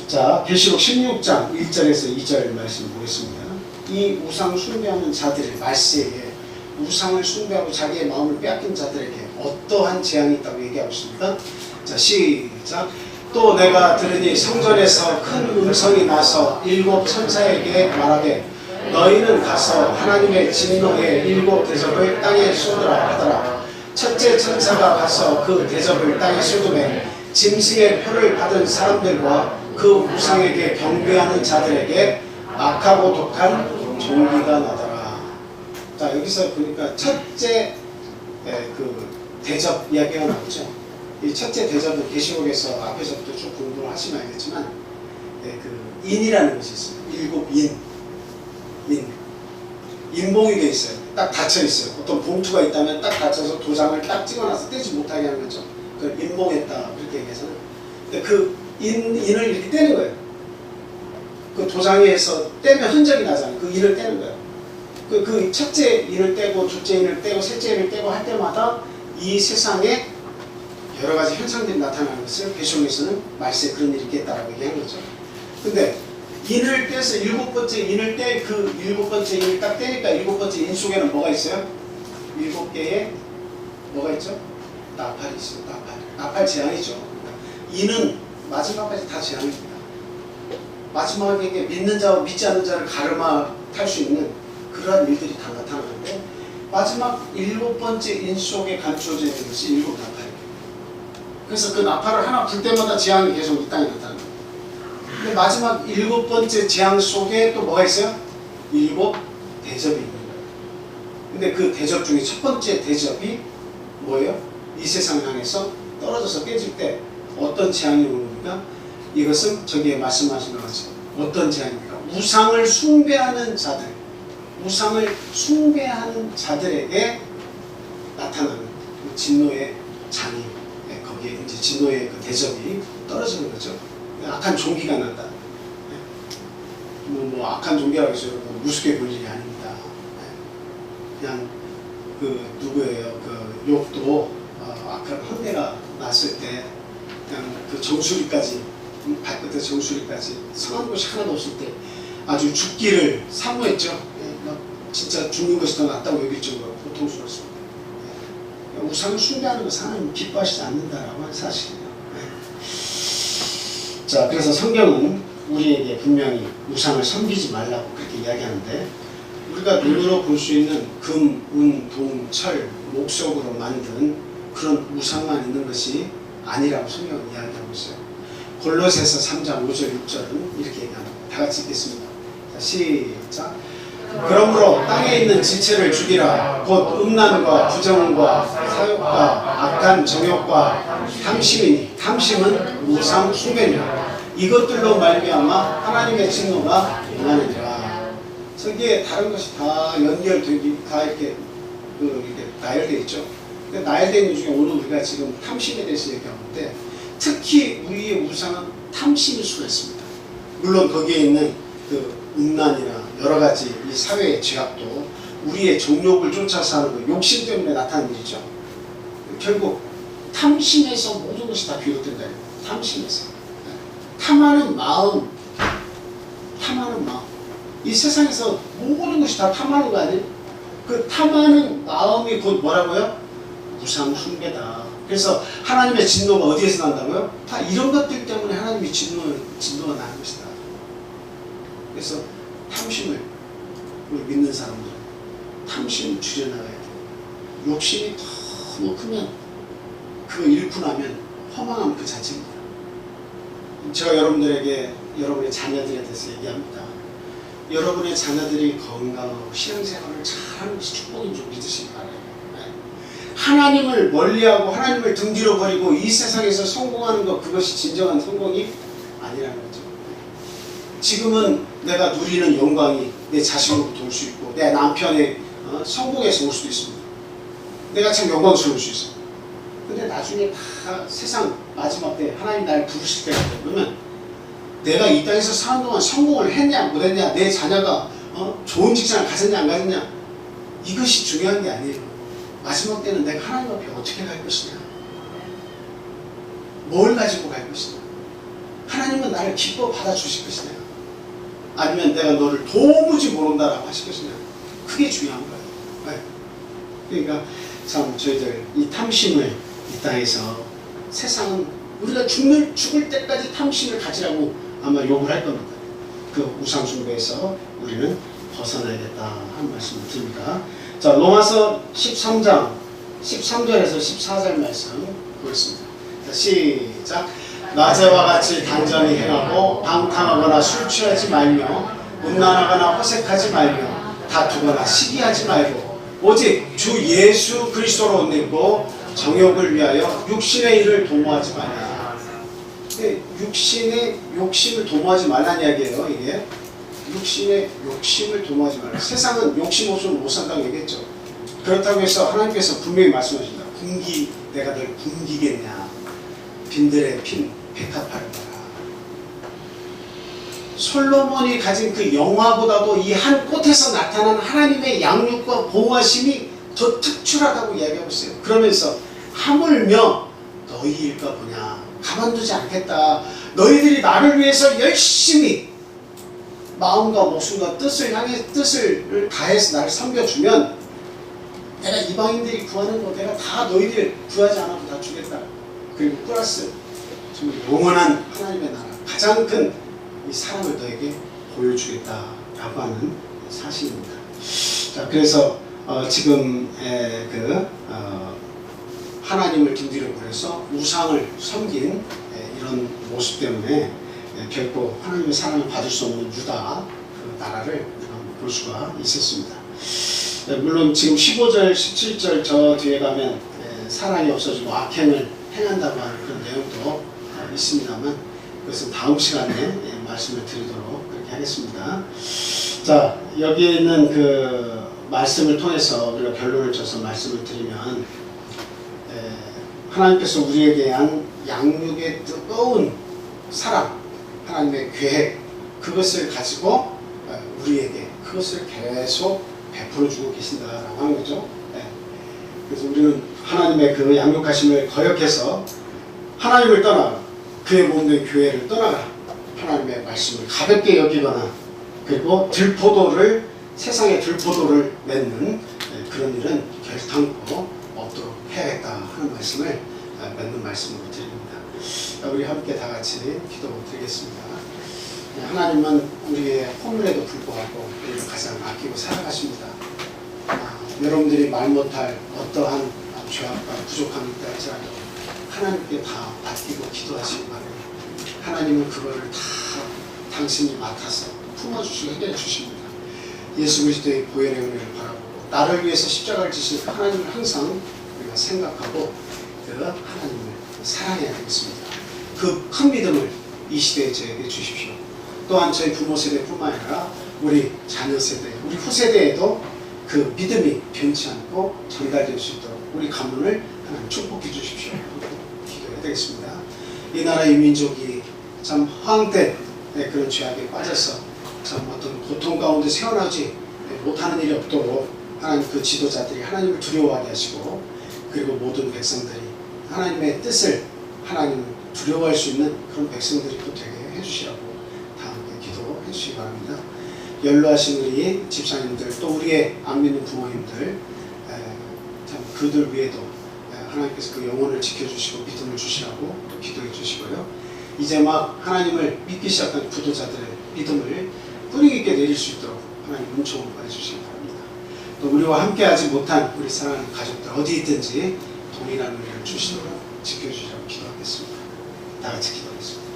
자, 계시록 16장 1절에서 2절 말씀 보겠습니다. 이 우상 숭배하는 자들의 말세에 우상을 숭배하고 자기의 마음을 빼앗긴 자들에게 어떠한 재앙이 있다고 얘기하고 있습니다. 자, 시작. 또 내가 들으니 성전에서 큰 음성이 나서 7 천사에게 말하되 너희는 가서 하나님의 진노의 7 대접을 땅에 쏟으라 하더라. 첫째 천사가 가서 그 대접을 땅에 쏟으매 짐승의 표를 받은 사람들과 그 우상에게 경배하는 자들에게 악하고 독한 종기가 나더라. 자, 여기서 보니까 첫째 그 대접 이야기가 나오죠. 이 첫째 대접은 계시록에서 앞에서부터 쭉 공부를 하시면 알겠지만 그 인이라는 것이 있어요. 7 인봉이 되어 있어요. 딱 닫혀 있어요. 어떤 봉투가 있다면 딱 닫혀서 도장을 딱 찍어놔서 떼지 못하게 하는 거죠. 그걸 인봉했다 이렇게 얘기해서는. 근데 그 인을 이렇게 떼는 거예요. 그 도장에서 떼면 흔적이 나잖아요. 그 인을 떼는 거예요. 그 첫째 인을 떼고 둘째 인을 떼고 셋째 인을 떼고 할 때마다 이 세상에 여러 가지 현상들이 나타나는 것을 계시록에서는 말세 그런 일이 있겠다라고 얘기한 거죠. 근데 인을 떼서 7번째 인을 떼 그 7번째 인을 딱 떼니까 7번째 인 속에는 뭐가 있어요? 7개의 뭐가 있죠? 나팔이 있어요. 나팔 재앙이죠. 인은 마지막까지 다 재앙입니다. 마지막에 믿는 자와 믿지 않는 자를 가르마 탈 수 있는 그러한 일들이 다 나타나는데 마지막 7번째 인 속에 감추어져 있는 것이 7 나팔이에요. 그래서 그 나팔을 하나 불 때마다 재앙이 계속 이 땅에 나타나는 거예요. 근데 마지막 7번째 재앙 속에 또 뭐가 있어요? 7 대접이 있는 거예요. 근데 그 대접 중에 첫 번째 대접이 뭐예요? 이 세상을 향해서 떨어져서 깨질 때 어떤 재앙이 오는 겁니까? 이것은 저기에 말씀하신 것 같이 어떤 재앙입니까? 우상을 숭배하는 자들, 우상을 숭배하는 자들에게 나타나는 그 진노의 장이, 거기에 이제 진노의 그 대접이 떨어지는 거죠. 악한 종기가 난다. 뭐 악한 종기라고 해서 무섭게 볼 일이 아닙니다. 그냥 그 누구예요? 그 욕도 악한 헌대가 났을 때 그냥 그 정수리까지 발끝에 정수리까지 성한 곳이 하나도 없을 때 아주 죽기를 사모했죠. 진짜 죽는 것이 더 낫다고 여길 정도로 고통스러웠습니다. 우상을 숭배하는 것은 하나님 기뻐하시지 않는다라고 하는 사실이에요. 자, 그래서 성경은 우리에게 분명히 우상을 섬기지 말라고 그렇게 이야기하는데 우리가 눈으로 볼 수 있는 금, 은, 동, 철, 목석으로 만든 그런 우상만 있는 것이 아니라고 성경은 이야기하고 있어요. 골로새서 3장 5절 6절은 이렇게 얘기합니다. 다 같이 읽겠습니다. 자, 시작. 그러므로 땅에 있는 지체를 죽이라. 곧 음란과 부정과 사욕과 악한 정욕과 탐심이니 탐심은 우상 숭배니라. 이것들로 말미암아 하나님의 진노가 임하느니라. 저기에 다른 것이 다 연결되기 다 이렇게 나열되어 있죠. 근데 나열되어 있는 중에 오늘 우리가 지금 탐심에 대해서 얘기하는데 특히 우리의 우상은 탐심일 수가 있습니다. 물론 거기에 있는 그 음란이나 여러 가지 이 사회의 죄악도 우리의 정욕을 쫓아서 하는 그 욕심 때문에 나타나는 일이죠. 결국 탐심에서 모든 것이 다 비롯된다. 탐심에서. 탐하는 마음. 이 세상에서 모든 것이 다 탐하는 거 아니에요? 그 탐하는 마음이 곧 뭐라고요? 우상 숭배다. 그래서 하나님의 진노가 어디에서 난다고요? 다 이런 것들 때문에 하나님의 진노가 나는 것이다. 그래서 탐심을, 우리 믿는 사람들은 탐심을 줄여나가야 돼요. 욕심이 너무 크면 그거 잃고 나면 허망함 그 자체입니다. 제가 여러분들에게 여러분의 자녀들에 대해서 얘기합니다. 여러분의 자녀들이 건강하고 신앙생활을 잘하는 것이 축복인 줄 믿으시기 바라요. 하나님을 멀리하고 하나님을 등 뒤로 버리고 이 세상에서 성공하는 것, 그것이 진정한 성공이 아니라는 거죠. 지금은 내가 누리는 영광이 내 자식으로부터 올 수 있고 내 남편의 성공에서 올 수도 있습니다. 내가 참 영광스러울 수 있어요. 근데 나중에 다 세상 마지막 때 하나님 날 부르실 때가 되면 내가 이 땅에서 사는 동안 성공을 했냐 못했냐, 내 자녀가 좋은 직장을 가졌냐 안 가졌냐, 이것이 중요한 게 아니에요. 마지막 때는 내가 하나님 앞에 어떻게 갈 것이냐, 뭘 가지고 갈 것이냐, 하나님은 나를 기뻐 받아주실 것이냐, 아니면 내가 너를 도무지 모른다라고 하실 것이냐, 그게 중요한 거예요. 네. 그러니까 참 저희들 이 탐심을 이 땅에서, 세상은 우리가 죽을 때까지 탐심을 가지라고 아마 욕을 할 겁니다. 그 우상숭배에서 우리는 벗어나야겠다 하는 말씀을 드립니다. 자, 로마서 13장 13절에서 14절 말씀 보겠습니다. 자, 시작. 낮에와 같이 단전히 행하고 방탕하거나 술 취하지 말며 음란하거나 호색하지 말며 다투거나 시기하지 말고 오직 주 예수 그리스도로 옷 입고 정욕을 위하여 육신의 일을 도모하지 말라. 육신의 욕심을 도모하지 말라는 이야기예요. 이게 육신의 욕심을 도모하지 말라. 세상은 욕심 없으면 못 산다고 얘기했죠. 그렇다고 해서 하나님께서 분명히 말씀하십니다. 내가 널 굶기겠냐. 빈들의 핀 백합화를 봐라. 솔로몬이 가진 그 영화보다도 이 한 꽃에서 나타난 하나님의 양육과 보호하심이 더 특출하다고 이야기하고 있어요. 그러면서 하물며 너희 일까 보냐, 가만두지 않겠다. 너희들이 나를 위해서 열심히 마음과 목숨과 뜻을 다해서 나를 섬겨주면 내가 이방인들이 구하는 거 내가 다 너희들 구하지 않아도 다 주겠다. 그리고 플러스 정말 영원한 하나님의 나라, 가장 큰 이 사랑을 너에게 보여주겠다라고 하는 사실입니다. 자, 그래서 지금 하나님을 등뒤로 버려서 우상을 섬긴 이런 모습 때문에 결코 하나님의 사랑을 받을 수 없는 유다 그 나라를 볼 수가 있었습니다. 물론 지금 15절, 17절 저 뒤에 가면 사랑이 없어지고 악행을 행한다고 하는 그런 내용도 있습니다만 그것은 다음 시간에 말씀을 드리도록 그렇게 하겠습니다. 자, 여기에 있는 그 말씀을 통해서 우리가 결론을 져서 말씀을 드리면 하나님께서 우리에 대한 양육의 뜨거운 사랑, 하나님의 계획, 그것을 가지고 우리에게 그것을 계속 베풀어주고 계신다라고 하는 거죠. 그래서 우리는 하나님의 그 양육하심을 거역해서 하나님을 떠나가, 그의 몸된 교회를 떠나가 하나님의 말씀을 가볍게 여기거나 그리고 세상의 들포도를 맺는 그런 일은 결탄코 없도록 해야겠다 하는 말씀을 맺는 말씀으로 드립니다. 우리 함께 다 같이 기도 드리겠습니다. 하나님은 우리의 허물에도 불구하고 우리를 가장 아끼고 사랑하십니다. 여러분들이 말 못할 어떠한 죄악과 부족함이 있다 할지라도 하나님께 다 맡기고 기도하시기 바랍니다. 하나님은 그거를 다 당신이 맡아서 품어주시고 해결해 주십니다. 예수 그리스도의 보혈의 은혜를 바라보고 나를 위해서 십자가를 지신 하나님을 항상 우리가 생각하고 그 하나님을 사랑해야 되겠습니다. 그 큰 믿음을 이 시대에 저에게 주십시오. 또한 저희 부모 세대뿐만 아니라 우리 자녀 세대, 우리 후세대에도 그 믿음이 변치 않고 전달될 수 있도록 우리 가문을 하나님 축복해 주십시오. 기도해야 되겠습니다. 이 나라 이 민족이 참 허황된 그런 죄악에 빠져서 참 어떤 고통 가운데 세어나지 못하는 일이 없도록 하나님 그 지도자들이 하나님을 두려워하게 하시고 그리고 모든 백성들이 하나님의 뜻을 하나님을 두려워할 수 있는 그런 백성들이 또 되게 해주시라고 다 함께 기도해 주시기 바랍니다. 연로하신 우리 집사님들 또 우리의 안 믿는 부모님들 참 그들 위에도 하나님께서 그 영혼을 지켜주시고 믿음을 주시라고 또 기도해 주시고요. 이제 막 하나님을 믿기 시작한 구도자들의 믿음을 뿌리 있게 내릴 수 있도록 하나님 은총을 보내주시기 바랍니다. 또 우리와 함께하지 못한 우리 사랑하는 가족들 어디 있든지 동일한 은혜를 주시도록 지켜주시라고 기도하겠습니다. 다 같이 기도하겠습니다.